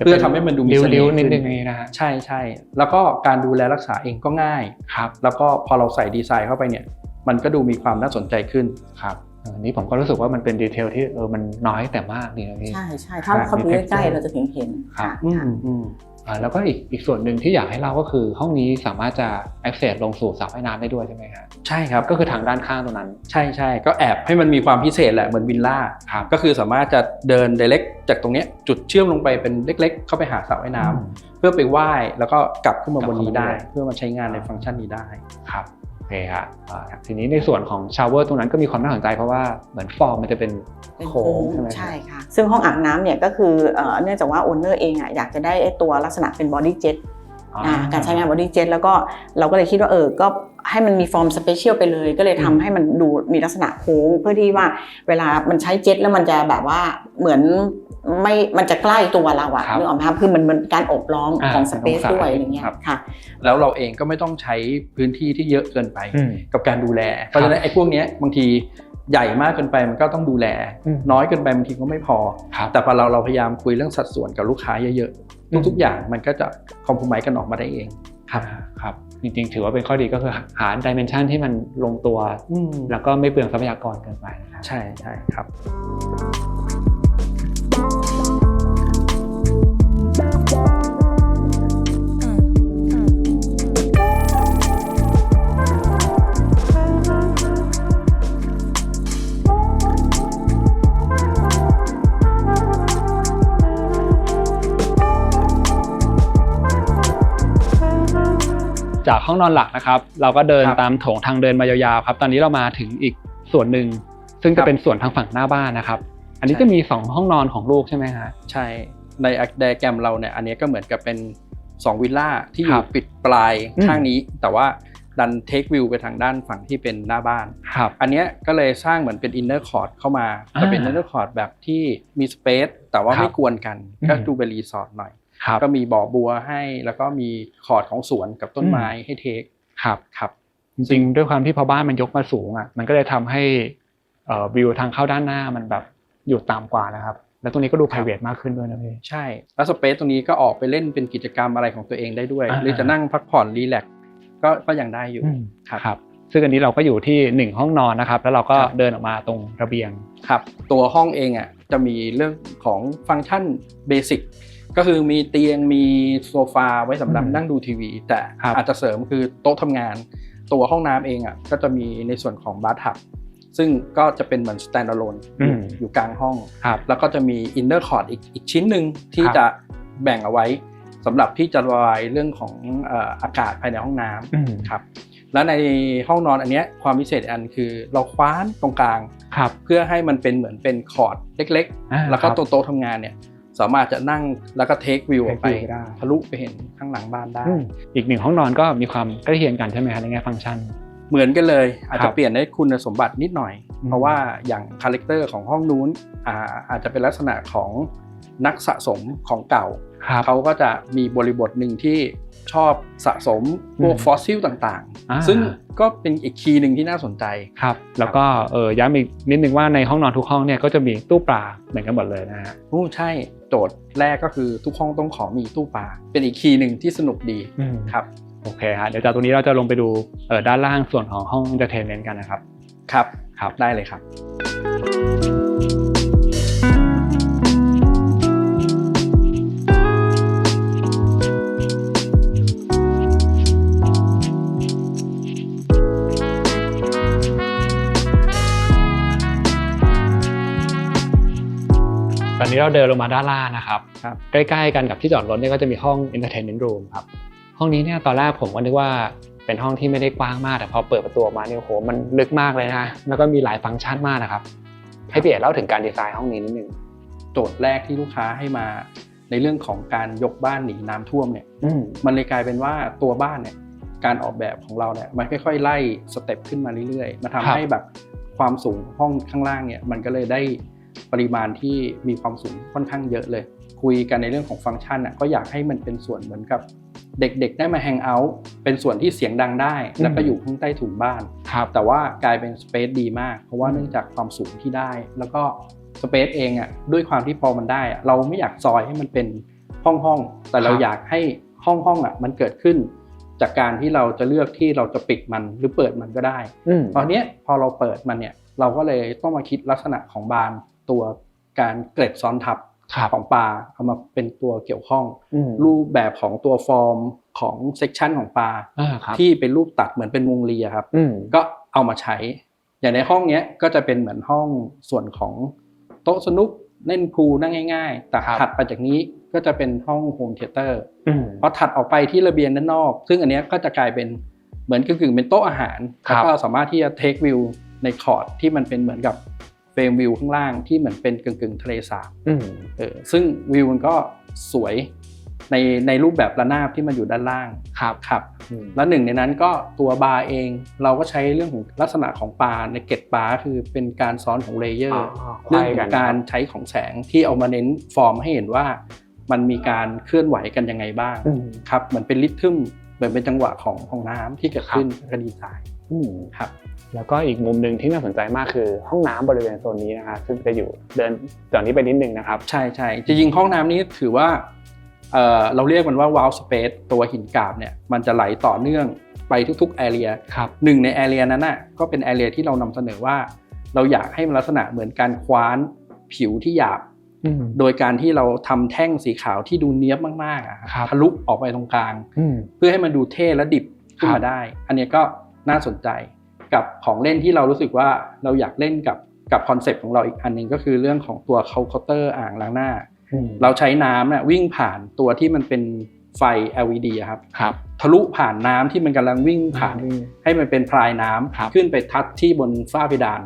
เพื่อทำให้มันดูมีเสน่ห์นิดนึงนะฮะใช่แล้วก็การดูแลรักษาเองก็ง่ายครับแล้วก็พอเราใส่ดีไซน์เข้าไปเนี่ยมันก็ดูมีความน่าสนใจขึ้นครับอันนี้ผมก็รู้สึกว่ามันเป็นดีเทลที่มันน้อยแต่มากนี่ใช่ถ้าเขาดูใกล้ๆเราจะเห็นครับแล้วก็อีกส่วนหนึ่งที่อยากให้เล่าก็คือห้องนี้สามารถจะ access ลงสู่สระว่ายน้ำได้ด้วยใช่ไหมครับใช่ครับก็คือทางด้านข้างตรงนั้นใช่ก็แอบให้มันมีความพิเศษแหละเหมือนวิลล่าก็คือสามารถจะเดิน direct จากตรงนี้จุดเชื่อมลงไปเป็นเล็กๆเข้าไปหาสระว่ายน้ำเพื่อไปว่ายแล้วก็กลับขึ้นมาบนนี้ได้เพื่อมาใช้งานในฟังก์ชันนี้ได้ครับโอเคครับทีนี้ในส่วนของชาวเวอร์ตรงนั้นก็มีความน่าสนใจเพราะว่าเหมือนฟอร์มมันจะเป็นโค้งใช่ค่ะซึ่งห้องอาบน้ำเนี่ยก็คือเนื่องจากว่าโอนเนอร์เองอยากจะได้ตัวลักษณะเป็นบอดี้เจ็ตการใช้งานบอดี้เจ็ตแล้วก็เราก็เลยคิดว่าก็ให้มันมีฟอร์มสเปเชียลไปเลยก็เลยทำให้มันดูมีลักษณะโค้งเพื่อที่ว่าเวลามันใช้เจ็ตแล้วมันจะแบบว่าเหมือนมันจะใกล้ตัวเราอะนึกออกไหมครับคือมันการอบล้อมของสเปซด้วยอย่างเงี้ยค่ะแล้วเราเองก็ไม่ต้องใช้พื้นที่ที่เยอะเกินไปกับการดูแลเพราะฉะนั้นไอ้พวกนี้บางทีใหญ่มากเกินไปมันก็ต้องดูแลน้อยเกินไปบางทีก็ไม่พอแต่พอเราพยายามคุยเรื่องสัดส่วนกับลูกค้าเยอะๆทุกอย่างมันก็จะคอมโพรไมซ์กันออกมาได้เองครับจริงๆถือว่าเป็นข้อดีก็คือหาดิเมนชันที่มันลงตัวแล้วก็ไม่เปลืองทรัพยากรเกินไปใช่ครับ จากห้องนอนหลักนะครับเราก็เดิน ครับ ตามโถงทางเดินมายาวๆครับตอนนี้เรามาถึงอีกส่วนหนึ่งซึ่ง ครั จะ บ เป็นส่วนทางฝั่งหน้าบ้านนะครับอันนี้ ใช่ จะมี2ห้องนอนของลูกใช่ไหมฮะ ใช่ในไดอะแกรมเราเนี่ยอันนี้ก็เหมือนกับเป็น2วิลล่าที่อ ครั ยู่ บ ปิดปลาย อืม ข้างนี้ แต่ว่าดันเทควิวไปทางด้านฝั่งที่เป็นหน้าบ้าน ครับ อันเนี้ยก็เลยสร้างเหมือนเป็นอินเนอร์คอร์ดเข้ามาแต่เป็น อ่า อินเนอร์คอร์ดแบบที่มีสเปซแต่ว่า ครับ ไม่กวนกัน อืม ก็ดูเป็นรีสอร์ทหน่อย ครับ ก็มีบ่อบัวให้แล้วก็มีคอร์ดของสวนกับต้นไม้ให้เทค ครับ ครับ จริงๆด้วยความที่พอบ้านมันยกมาสูงอ่ะมันก็เลยทำให้วิวทางเข้าด้านหน้ามันแบบอยู่ต่ำกว่านะครับแล้วตรงนี้ก็ดู private มากขึ้นด้วยนะพี่ ใช่แล้วสเปซตรงนี้ก็ออกไปเล่นเป็นกิจกรรมอะไรของตัวเองได้ด้วย อ่า หรือจะนั่งพักผ่อนรีแลกซ์ก็ยังได้อยู่ ครับ ครับซึ่งอันนี้เราก็อยู่ที่1ห้องนอนนะครับแล้วเราก็ ครับ เดินออกมาตรงระเบียง ครับตัวห้องเองอ่ะจะมีเรื่องของฟังก์ชันเบสิกก็คือมีเตียงมีโซฟาไว้สำหรับ อืม นั่งดูทีวี แต่ ครับ อาจจะเสริมคือโต๊ะทำงาน ตัวห้องน้ำเองอ่ะก็จะมีในส่วนของบาร์ทับซึ่งก็จะเป็นเหมือน standalone อยู่กลางห้อง ครับ แล้วก็จะมี inner court อีกชิ้นหนึ่งที่ ครับ จะแบ่งเอาไว้สำหรับที่จะระบายเรื่องของอากาศภายในห้องน้ำครับแล้วในห้องนอนอันเนี้ยความพิเศษอันคือเราคว้านตรงกลาง ครับ เพื่อให้มันเป็นเหมือนเป็นคอร์ดเล็ก อ่า ๆ แล้วก็ ครับ โต๊ะทำงานเนี่ยสามารถจะนั่งแล้วก็เทควิวออกไป Take view ได้ ทะลุไปเห็นข้างหลังบ้านได้ อีก1ห้องนอนก็มีความใกล้เคียงกันใช่ไหมฮะในแง่ฟังก์ชัน เหมือนกันเลยอาจ ครั จะ บ เปลี่ยนในคุณสมบัตินิดหน่อย อืม เพราะว่าอย่างคาแรคเตอร์ของห้องนู้นอาจจะเป็นลักษณะของนักสะสมของเก่า ครับ เขาก็จะมีบริบทหนึ่งที่ชอบสะสมพวกฟอสซิลต่าง อ่า ๆ ซึ่งก็เป็นอีกคีย์หนึ่งที่น่าสนใจ ครับแล้วก็ย้ำอีกนิดนึงว่าในห้องนอนทุกห้องเนี่ยก็จะมีตู้ปลาเหมือนกันหมดเลยนะฮะ โอ้ใช่โจทย์แรกก็คือทุกห้องต้องขอมีตู้ปลาเป็นอีกคีย์หนึ่งที่สนุกดีครับ โอเคฮะเดี๋ยวจากตรงนี้เราจะลงไปดูด้านล่างส่วนของห้อง entertainment กันนะครับ ครับ ครับ ได้เลยครับ ตอนนี้เราเดินลงมาด้านล่างนะครับ ครับ ใกล้ๆกันกับที่จอดรถเนี่ยก็จะมีห้อง entertainment room ครับห้องนี้เนี่ยตอนแรกผมก็นึกว่าเป็นห้องที่ไม่ได้กว้างมากแต่พอเปิดประตูออกมาเนี่ยโอ้โหมันลึกมากเลยนะแล้วก็มีหลายฟังก์ชันมากนะครับให้พี่เอ๋เล่าถึงการดีไซน์ห้องนี้นิดนึง โจทย์แรกที่ลูกค้าให้มาในเรื่องของการยกบ้านหนีน้ำท่วมเนี่ยมันเลยกลายเป็นว่าตัวบ้านเนี่ยการออกแบบของเราเนี่ยมันค่อยๆไล่สเต็ปขึ้นมาเรื่อยๆมาทำให้แบบความสูงห้องข้างล่างเนี่ยมันก็เลยได้ปริมาณที่มีความสูงค่อนข้างเยอะเลย คุยกันในเรื่องของฟังก์ชันก็อยากให้มันเป็นส่วนเหมือนกับเด็กๆได้มาแฮงเอาท์เป็นส่วนที่เสียงดังได้แล้วก็อยู่ข้างใต้ถุนบ้าน ครับ แต่ว่ากลายเป็นสเปซดีมากเพราะว่าเนื่องจากความสูงที่ได้ แล้วก็สเปซเองด้วยความที่พอมันได้เราไม่อยากซอยให้มันเป็นห้องแต่เราอยากให้ห้องมันเกิดขึ้น จากการที่เราจะเลือกที่เราจะปิดมันหรือเปิดมันก็ได้ตอนนี้พอเราเปิดมันเนี่ยเราก็เลยต้องมาคิดลักษณะของบานตัวการเกล็ดซ้อนทับของปลาเอามาเป็นตัวเกี่ยวข้องรูปแบบของตัวฟอร์มของเซกชันของปลาที่เป็นรูปตัดเหมือนเป็นวงรีครับก็เอามาใช้อย่างในห้องนี้ก็จะเป็นเหมือนห้องส่วนของโต๊ะสนุกเล่นพูลนั่งง่ายๆแต่ถัดไปจากนี้ก็จะเป็นห้องโฮมเธียเตอร์พอถัดออกไปที่ระเบียงด้านนอกซึ่งอันนี้ก็จะกลายเป็นเหมือนกึ่งๆเป็นโต๊ะอาหารแล้วก็สามารถที่จะเทควิวในคอร์ดที่มันเป็นเหมือนกับเฟรมวิวข้างล่างที่เหมือนเป็นกึ่งๆทะเลสาบซึ่งวิวมันก็สวยในรูปแบบระนาบที่มันอยู่ด้านล่างครับและหนึ่งในนั้นก็ตัวบาร์เองเราก็ใช้เรื่องของลักษณะของปลาในเกล็ดปลาคือเป็นการซ้อนของเลเยอร์เรื่องของการใช้ของแสงที่เอามาเน้นฟอร์มให้เห็นว่ามันมีการเคลื่อนไหวกันยังไงบ้างครับเหมือนเป็นริทึมเหมือนเป็นจังหวะของน้ำที่เกิดขึ้นก็ดีไซน์ครับแล้วก็อีกมุมหนึ่งที่น่าสนใจมากคือห้องน้ำบริเวณโซนนี้นะครับซึ่งจะอยู่เดินจากนี้ไปนิดนึงนะครับใช่จริงๆห้องน้ำนี้ถือว่าเราเรียกมันว่า wow space ตัวหินกราบเนี่ยมันจะไหลต่อเนื่องไปทุกๆ area หนึ่งใน area นั้นน่ะก็เป็น area ที่เรานำเสนอว่าเราอยากให้มันลักษณะเหมือนการคว้านผิวที่หยาบโดยการที่เราทำแท่งสีขาวที่ดูเนี๊ยบมากๆทะลุออกไปตรงกลางเพื่อให้มันดูเท่และดิบขึ้นมาได้อันนี้ก็น่าสนใจกับของเล่นที่เรารู้สึกว่าเราอยากเล่นกับคอนเซปต์ของเราอีกอันนึงก็คือเรื่องของตัวเคาน์เตอร์อ่างล้างหน้าเราใช้น้ำวิ่งผ่านตัวที่มันเป็น ไฟ LED อะครับ ครับ ทะลุผ่านน้ำที่มันกำลังวิ่งผ่านให้มันเป็นพรายน้ำ ครับ ขึ้นไปทัชที่บนฝ้าเพดาน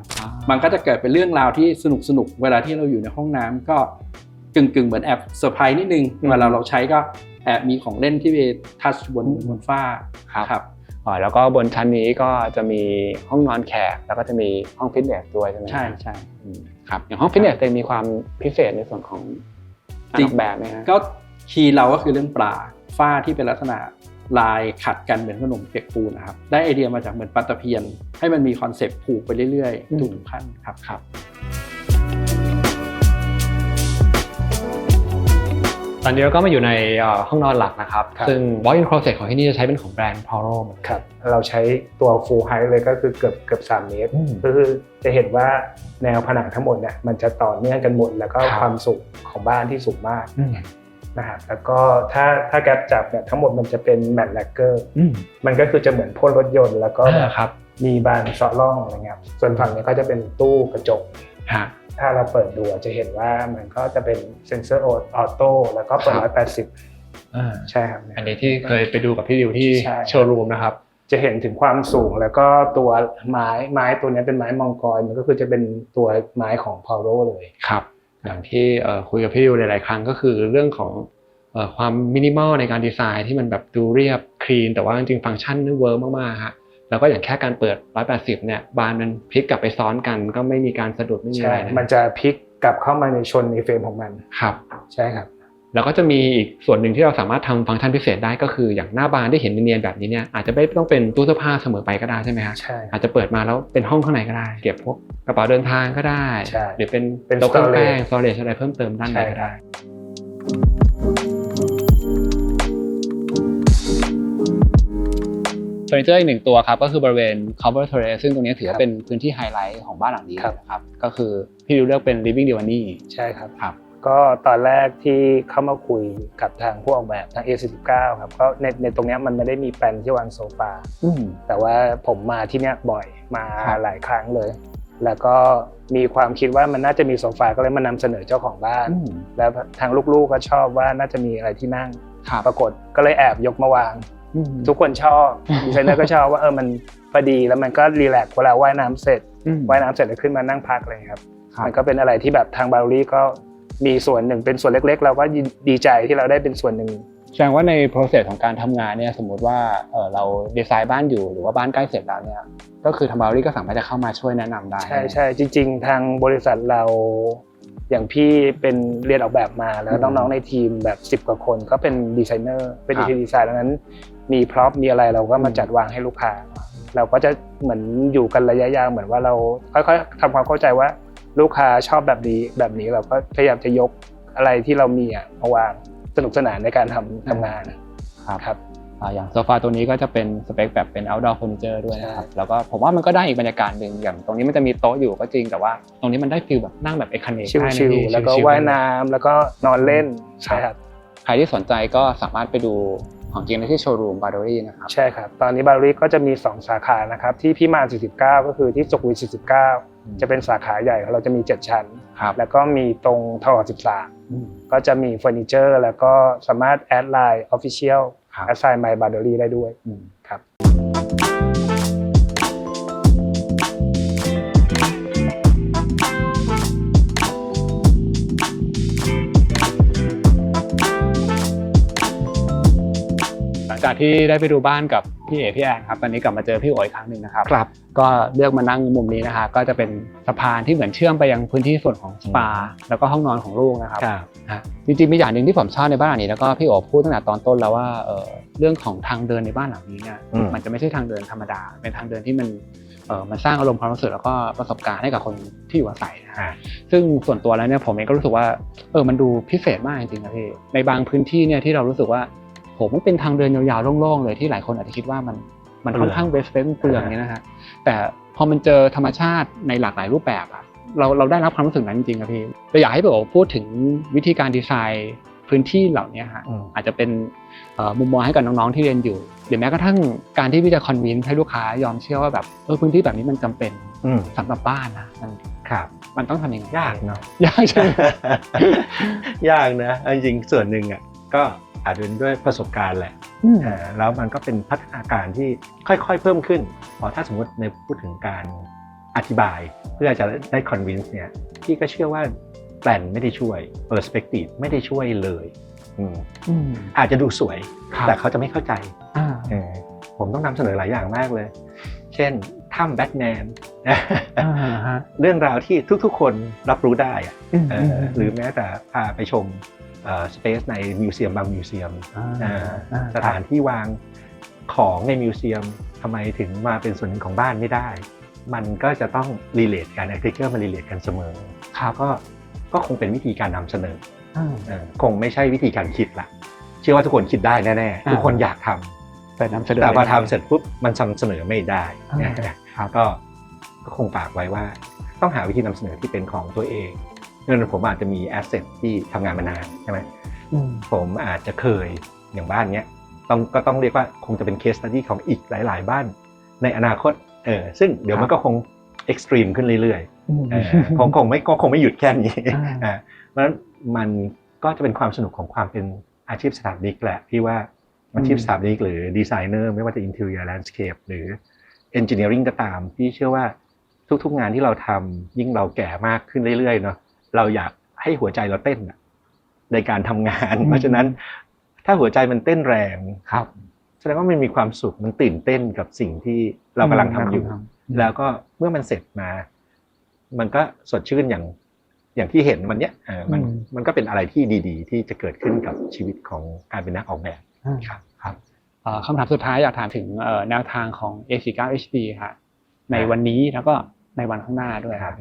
มันก็จะเกิดเป็นเรื่องราวที่สนุกเวลาที่เราอยู่ในห้องน้ำก็กึ่งเหมือนแอบเซอร์ไพรส์นิดนึงเวลาเราใช้ก็แอบมีของเล่นที่ไปทัชบนฝ้าครับ แล้วก็บนชั้นนี้ก็จะมีห้องนอนแขกแล้วก็จะมีห้องฟิตเนสด้วยใช่ไหม ใช่ ครับอย่างห้องฟิตเนสจะมีความพิเศษในส่วนของการออกแบบไหมฮะ ก็คีย์เราก็คือเรื่องปลาฝ้าที่เป็นลักษณะลายขัดกันเหมือนขนมเปียกปูนนะครับได้ไอเดียมาจากเหมือนปลาตะเพียนให้มันมีคอนเซปต์ผูกไปเรื่อยๆทุกขั้นครับ ตอนนี้เราก็มาอยู่ในห้องนอนหลักนะครับ ครับ ซึ่ง walk-in closet ของที่นี่จะใช้เป็นของแบรนด์ Poro เหมือนกัน ครับเราใช้ตัว full height เลยก็คือเกือบ3 เมตรก็คือจะเห็นว่าแนวผนังทั้งหมดเนี่ยมันจะต่อเนื่องกันหมดแล้วก็ความสูงของบ้านที่สูงมากนะครับแล้วก็ถ้าแกปจับเนี่ยทั้งหมดมันจะเป็นแมตต์แลกเกอร์มันก็คือจะเหมือนพ่นรถยนต์แล้วก็แบบมีบานเซาะร่องอะไรเงี้ยส่วนฝั่งนี้ก็จะเป็นตู้กระจกถ้าเราเปิดดูจะเห็นว่ามันก็จะเป็นเซ็นเซอร์ออโต้แล้วก็เปิด180ใช่ครับ อันนี้ที่เคยไปดูกับพี่ดิวที่ ใช่ โชว์รูมนะครับ จะเห็นถึงความสูงแล้วก็ตัวไม้ตัวนี้เป็นไม้มองกรมันก็คือจะเป็นตัวไม้ของ Poro เลยครับอย่างที่คุยกับพี่ดิวหลายๆครั้งก็คือเรื่องของความมินิมอลในการดีไซน์ที่มันแบบดูเรียบคลีนแต่ว่าจริงๆฟังก์ชันนี่เวิร์กมากๆฮะแล้วก็อย่างแค่การเปิด180เนี่ยบานมันพลิกกลับไปซ้อนกันก็ไม่มีการสะดุดไม่มีอะไรนะ มันจะพลิกกลับเข้ามาในชนในเฟรมของมัน ครับ ใช่ครับ แล้วก็จะมีอีกส่วนหนึ่งที่เราสามารถทำฟังก์ชันพิเศษได้ก็คืออย่างหน้าบานที่เห็นเนียนๆแบบนี้เนี่ยอาจจะไม่ต้องเป็นตู้เสื้อผ้าเสมอไปก็ได้ใช่ไหมฮะ ใช่ อาจจะเปิดมาแล้วเป็นห้องข้างในก็ได้เก็บพวกกระเป๋าเดินทางก็ได้ ใช่ หรือเป็น เป็น โต๊ะเครื่องแป้ง storage สโตเรจอะไรเพิ่มเติมด้านในก็ได้เฟอร์นิเจอร์อีกหนึ่งตัวครับก็คือบริเวณ cover terrace ซึ่งตรงนี้ถือว่าเป็นพื้นที่ไฮไลท์ของบ้านหลังนี้นะครับก็คือพี่ดิวเลือกเป็น living divan ใช่ครับ ครับ ก็ตอนแรกที่เข้ามาคุยกับทางผู้ออกแบบทาง A49 ครับก็ในตรงนี้มันไม่ได้มีแปลนที่วางโซฟาแต่ว่าผมมาที่เนี้ยบ่อยมาหลายครั้งเลย แล้วก็มีความคิดว่ามันน่าจะมีโซฟาก็เลยมานำเสนอเจ้าของบ้านแล้วทางลูกๆก็ชอบว่าน่าจะมีอะไรที่นั่งปรากฏก็เลยแอบยกมาวางทุกคนชอบดีไซเนอร์ก็ชอบว่ามันพอดีแล้วมันก็รีแลกซ์เวลาว่ายน้ำเสร็จแล้วขึ้นมานั่งพักเลยครับมันก็เป็นอะไรที่แบบทางบาร์รี่ก็มีส่วนหนึ่งเป็นส่วนเล็กๆเราก็ดีใจที่เราได้เป็นส่วนหนึ่งแสดงว่าใน process ของการทำงานเนี่ยสมมติว่าเราดีไซน์บ้านอยู่หรือว่าบ้านใกล้เสร็จแล้วเนี่ยก็คือทางบาร์รี่ก็สามารถจะเข้ามาช่วยแนะนำได้ใช่จริงๆทางบริษัทเราอย่างพี่เป็นเรียนออกแบบมาแล้วน้องๆในทีมแบบ10 กว่าคนก็เป็นดีไซเนอร์เป็นดีไซน์ดังนั้นมีพร็อพมีอะไรเราก็มาจัดวางให้ลูกค้าเราก็จะเหมือนอยู่กันระยะยาวเหมือนว่าเราค่อยๆทำความเข้าใจว่าลูกค้าชอบแบบนี้เราก็พยายามจะยกอะไรที่เรามีมาวางสนุกสนานในการทำงานครับอย่างโซฟาตัวนี้ก็จะเป็นสเปคแบบเป็น outdoor furniture ด้วยนะครับแล้วก็ผมว่ามันก็ได้อีกบรรยากาศหนึ่งอย่างตรงนี้มันจะมีโต๊ะอยู่ก็จริงแต่ว่าตรงนี้มันได้ฟีลแบบนั่งแบบเอคเนกได้ชิลๆแล้วก็ว่ายน้ำแล้วก็นอนเล่นใช่ครับใครที่สนใจก็สามารถไปดูของจริงได้ที่โชว์รูมบาร์รี่นะครับใช่ครับตอนนี้บาร์รี่ก็จะมี2 สาขานะครับที่พิมาน49ก็คือที่สุขุมวิท49จะเป็นสาขาใหญ่เราจะมี7 ชั้นแล้วก็มีตรงทอ13ก็จะมีเฟอร์นิเจอร์แล้วก็สามารถแอดไลน์ Official แอดไซน์ My Bardori ได้ด้วยครับหลังจากที่ได้ไปดูบ้านกับพี่เอ๋พี่แอนครับตอนนี้กลับมาเจอพี่โอ๋อีกครั้งหนึ่งนะครับก็เลือกมานั่งมุมนี้นะฮะก็จะเป็นสะพานที่เหมือนเชื่อมไปยังพื้นที่ส่วนของสปาแล้วก็ห้องนอนของลูกนะครับจริงๆมีอย่างหนึ่งที่ผมชอบในบ้านหลังนี้แล้วก็พี่โอ๋พูดตั้งแต่ตอนต้นแล้วว่าเรื่องของทางเดินในบ้านหลังนี้เนี่ยมันจะไม่ใช่ทางเดินธรรมดาเป็นทางเดินที่มันสร้างอารมณ์ความรู้สึกแล้วก็ประสบการณ์ให้กับคนที่อยู่อาศัยนะฮะซึ่งส่วนตัวแล้วเนี่ยผมเองก็รู้สึกว่ามันดูพิเศษมากจริงๆนะพี่ในบางพื้นที่เนี่ยที่เรารู้สึกว่าผมมันเป็นทางเดินยาวๆโล่งๆเลยที่หลายคนอาจจะคิดว่ามันค่อนข้างเวสเฟนเปลืองเนี่ยนะฮะแต่พอมันเจอธรรมชาติในหลากหลายรูปแบบอะเราได้รับความรู้สึกนั้นจริงๆครับพี่เราอยากให้พี่โอ๋พูดถึงวิธีการดีไซน์พื้นที่เหล่านี้ฮะอาจจะเป็นมุมมองให้กับน้องๆที่เรียนอยู่หรือแม้กระทั่งการที่พี่จะคอนวินให้ลูกค้ายอมเชื่อว่าแบบพื้นที่แบบนี้มันจำเป็นสำหรับบ้านนะมันต้องทำยังไงยากเนาะยากใช่ไหม ยากนะจริงๆส่วนหนึ่งอ่ะก็ อาจจะเป็นด้วยประสบการณ์แหละ อืม แล้วมันก็เป็นพัฒนาการที่ค่อยๆเพิ่มขึ้นพอถ้าสมมติในพูดถึงการอธิบายเพื่อจะได้ convince เนี่ยพี่ก็เชื่อว่าแปลนไม่ได้ช่วย perspective ไม่ได้ช่วยเลยอาจจะดูสวย แต่เขาจะไม่เข้าใจผมต้องนำเสนอหลายอย่างมากเลยเช่นถ้ำแบทแมนเรื่องราวที่ทุกๆคนรับรู้ได้หรือแม้แต่พาไปชมสเปซในมิวเซียมบางมิวเซียมสถานที่วางของในมิวเซียมทำไมถึงมาเป็นส่วนหนึ่งของบ้านไม่ได้มันก็จะต้องรีเลทกันอาร์ติเคิลมารีเลทกันเสมอก็คงเป็นวิธีการนำเสนอคงไม่ใช่วิธีการคิดละเชื่อว่าทุกคนคิดได้แน่ๆทุกคนอยากทำแต่พอทำเสร็จปุ๊บมันนำเสนอไม่ได้ก็คงฝากไว้ว่าต้องหาวิธีนำเสนอที่เป็นของตัวเองเนื่องจากผมอาจจะมีแอสเซทที่ทำงานมานานใช่ไหมผมอาจจะเคยอย่างบ้านเนี้ยก็ต้องเรียกว่าคงจะเป็นเคสสตัดดี้ของอีกหลายๆบ้านในอนาคตซึ่งเดี๋ยวมันก็คงเอ็กซ์ตรีมขึ้นเรื่อยๆคงไม่หยุดแค่นี้เพราะฉะนั้นมันก็จะเป็นความสนุกของความเป็นอาชีพสถาปนิกแหละที่ว่าอาชีพสถาปนิกหรือดีไซเนอร์ไม่ว่าจะ Interior Landscape หรือ Engineering ก็ตามพี่เชื่อว่าทุกๆงานที่เราทำยิ่งเราแก่มากขึ้นเรื่อยๆเนาะเราอยากให้หัวใจเราเต้นในการทำงานเพราะฉะนั้นถ้าหัวใจมันเต้นแรงแสดงว่ามันมีความสุขมันตื่นเต้นกับสิ่งที่เรากำลังทำอยู่แล้วก็เมื่อมันเสร็จมามันก็สดชื่นอย่างที่เห็นวันเนี้ยมันก็เป็นอะไรที่ดีๆที่จะเกิดขึ้นกับชีวิตของการเป็นนักออกแบบครับคำถามสุดท้ายอยากถามถึงแนวทางของ A49 HD ค่ะในวันนี้แล้วก็ในวันข้างหน้าด้วยครับ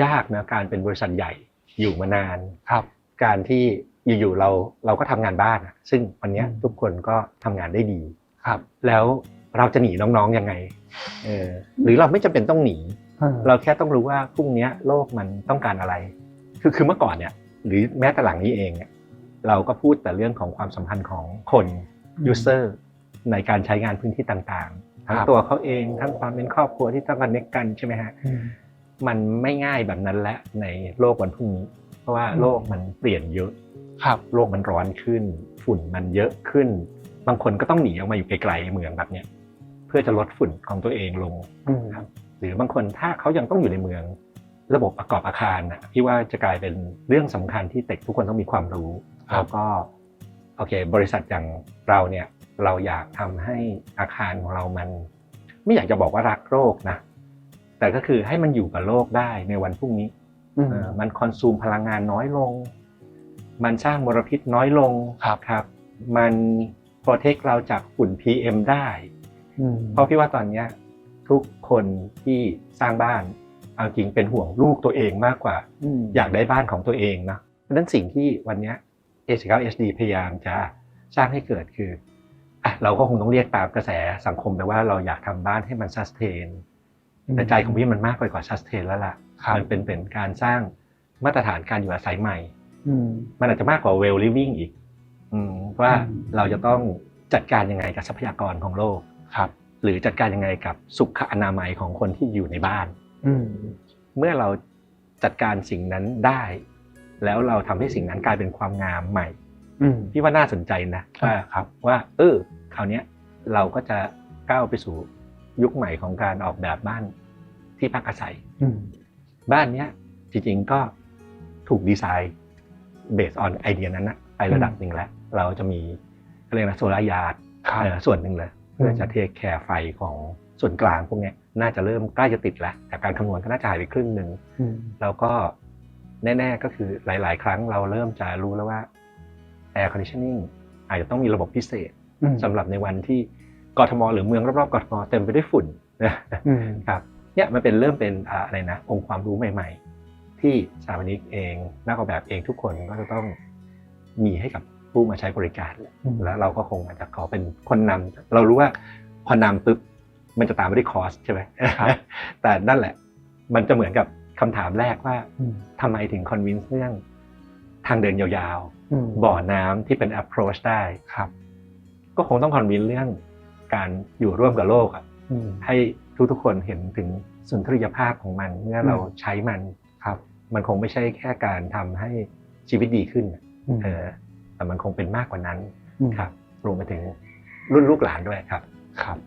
ยากนะการเป็นบริษัทใหญ่อยู่มานาน ครับ การที่อยู่ๆเราก็ทำงานบ้านซึ่งวันนี้ทุกคนก็ทำงานได้ดีครับแล้วเราจะหนีน้องๆยังไงหรือเราไม่จำเป็นต้องหนีเราแค่ต้องรู้ว่าพรุ่งนี้โลกมันต้องการอะไรคือเมื่อก่อนเนี่ยหรือแม้แต่หลังนี้เองเนี่ยเราก็พูดแต่เรื่องของความสัมพันธ์ของคนยูเซอร์ในการใช้งานพื้นที่ต่างๆทั้งตัวเขาเองทั้งความเป็นครอบครัวที่ต้องคอนเนคกันใช่ไหมฮะมันไม่ง่ายแบบนั้นและในโลกวันพรุ่งนี้เพราะว่าโลกมันเปลี่ยนเยอะโลกมันร้อนขึ้นฝุ่นมันเยอะขึ้นบางคนก็ต้องหนีออกมาอยู่ไกลๆเมืองแบบเนี้ยเพื่อจะลดฝุ่นของตัวเองลงครับหรือบางคนถ้าเขายังต้องอยู่ในเมืองระบบประกอบอาคารพี่ว่าจะกลายเป็นเรื่องสำคัญที่ทุกคนต้องมีความรู้แล้วก็โอเคบริษัทอย่างเราเนี่ยเราอยากทำให้อาคารของเรามันไม่อยากจะบอกว่ารักโลกนะแต่ก็คือให้มันอยู่กับโลกได้ในวันพรุ่งนี้มันคอนซูมพลังงานน้อยลงมันสร้างมลพิษน้อยลงครับมันโปรเทคเราจากฝุ่น PM ได้เพราะพี่ว่าตอนนี้ทุกคนที่สร้างบ้านเอาจริงเป็นห่วงลูกตัวเองมากกว่าอยากได้บ้านของตัวเองนะเพราะฉะนั้นสิ่งที่วันนี้ A49 HD พยายามจะสร้างให้เกิดคือเราก็คงต้องเรียกตามกระแสสังคมไปว่าเราอยากทำบ้านให้มัน sustain แต่ใจของพี่มันมากไปกว่า sustain แล้วล่ะมันเป็นการสร้างมาตรฐานการอยู่อาศัยใหม่มันอาจจะมากกว่า well living อีกว่าเราจะต้องจัดการยังไงกับทรัพยากรของโลกหรือจัดการยังไงกับสุขอนามัยของคนที่อยู่ในบ้านเมื่อเราจัดการสิ่งนั้นได้แล้วเราทำให้สิ่งนั้นกลายเป็นความงามใหม่พี่ว่าน่าสนใจนะว่าคราวนี้เราก็จะก้าวไปสู่ยุคใหม่ของการออกแบบบ้านที่พักอาศัยบ้านนี้จริงๆก็ถูกดีไซน์เบสออนไอเดียนั้นไประดับหนึ่งแล้วเราจะมีเรียกนะโซลาร์ยาร์ดส่วนหนึ่งเลยเพื่อจะเทคแคร์ไฟของส่วนกลางพวกนี้น่าจะเริ่มใกล้จะติดแล้วแต่การคำนวณก็น่าจะหายไปครึ่งนึงแล้วก็แน่ๆก็คือหลายๆครั้งเราเริ่มจะรู้แล้วว่า Air Conditioning อาจจะต้องมีระบบพิเศษสำหรับในวันที่กทมหรือเมืองรอบๆกทมเต็มไปด้วยฝุ่นนะครับเนี่ยมันเริ่มเป็นอะไรนะองค์ความรู้ใหม่ๆที่สถาปนิกเองนักออกแบบเองทุกคนก็จะต้องมีให้กับผู้มาใช้บริการแล้วเราก็คงอาจจะขอเป็นคนนำเรารู้ว่าพอนำปุ๊บมันจะตามไปด้วยคอสใช่ไหมแต่นั่นแหละมันจะเหมือนกับคำถามแรกว่าทำไมถึงคอนวินส์เรื่องทางเดินยาวๆบ่อน้ำที่เป็น approach ได้ก็คงต้องคอนวินส์เรื่องการอยู่ร่วมกับโลกให้ทุกๆคนเห็นถึงสุนทรียภาพของมันเมื่อเราใช้มันมันคงไม่ใช่แค่การทำให้ชีวิตดีขึ้น แต่มันคงเป็นมากกว่านั้นครับรวมไปถึงรุ่นลูกหลานด้วยครับ ครับ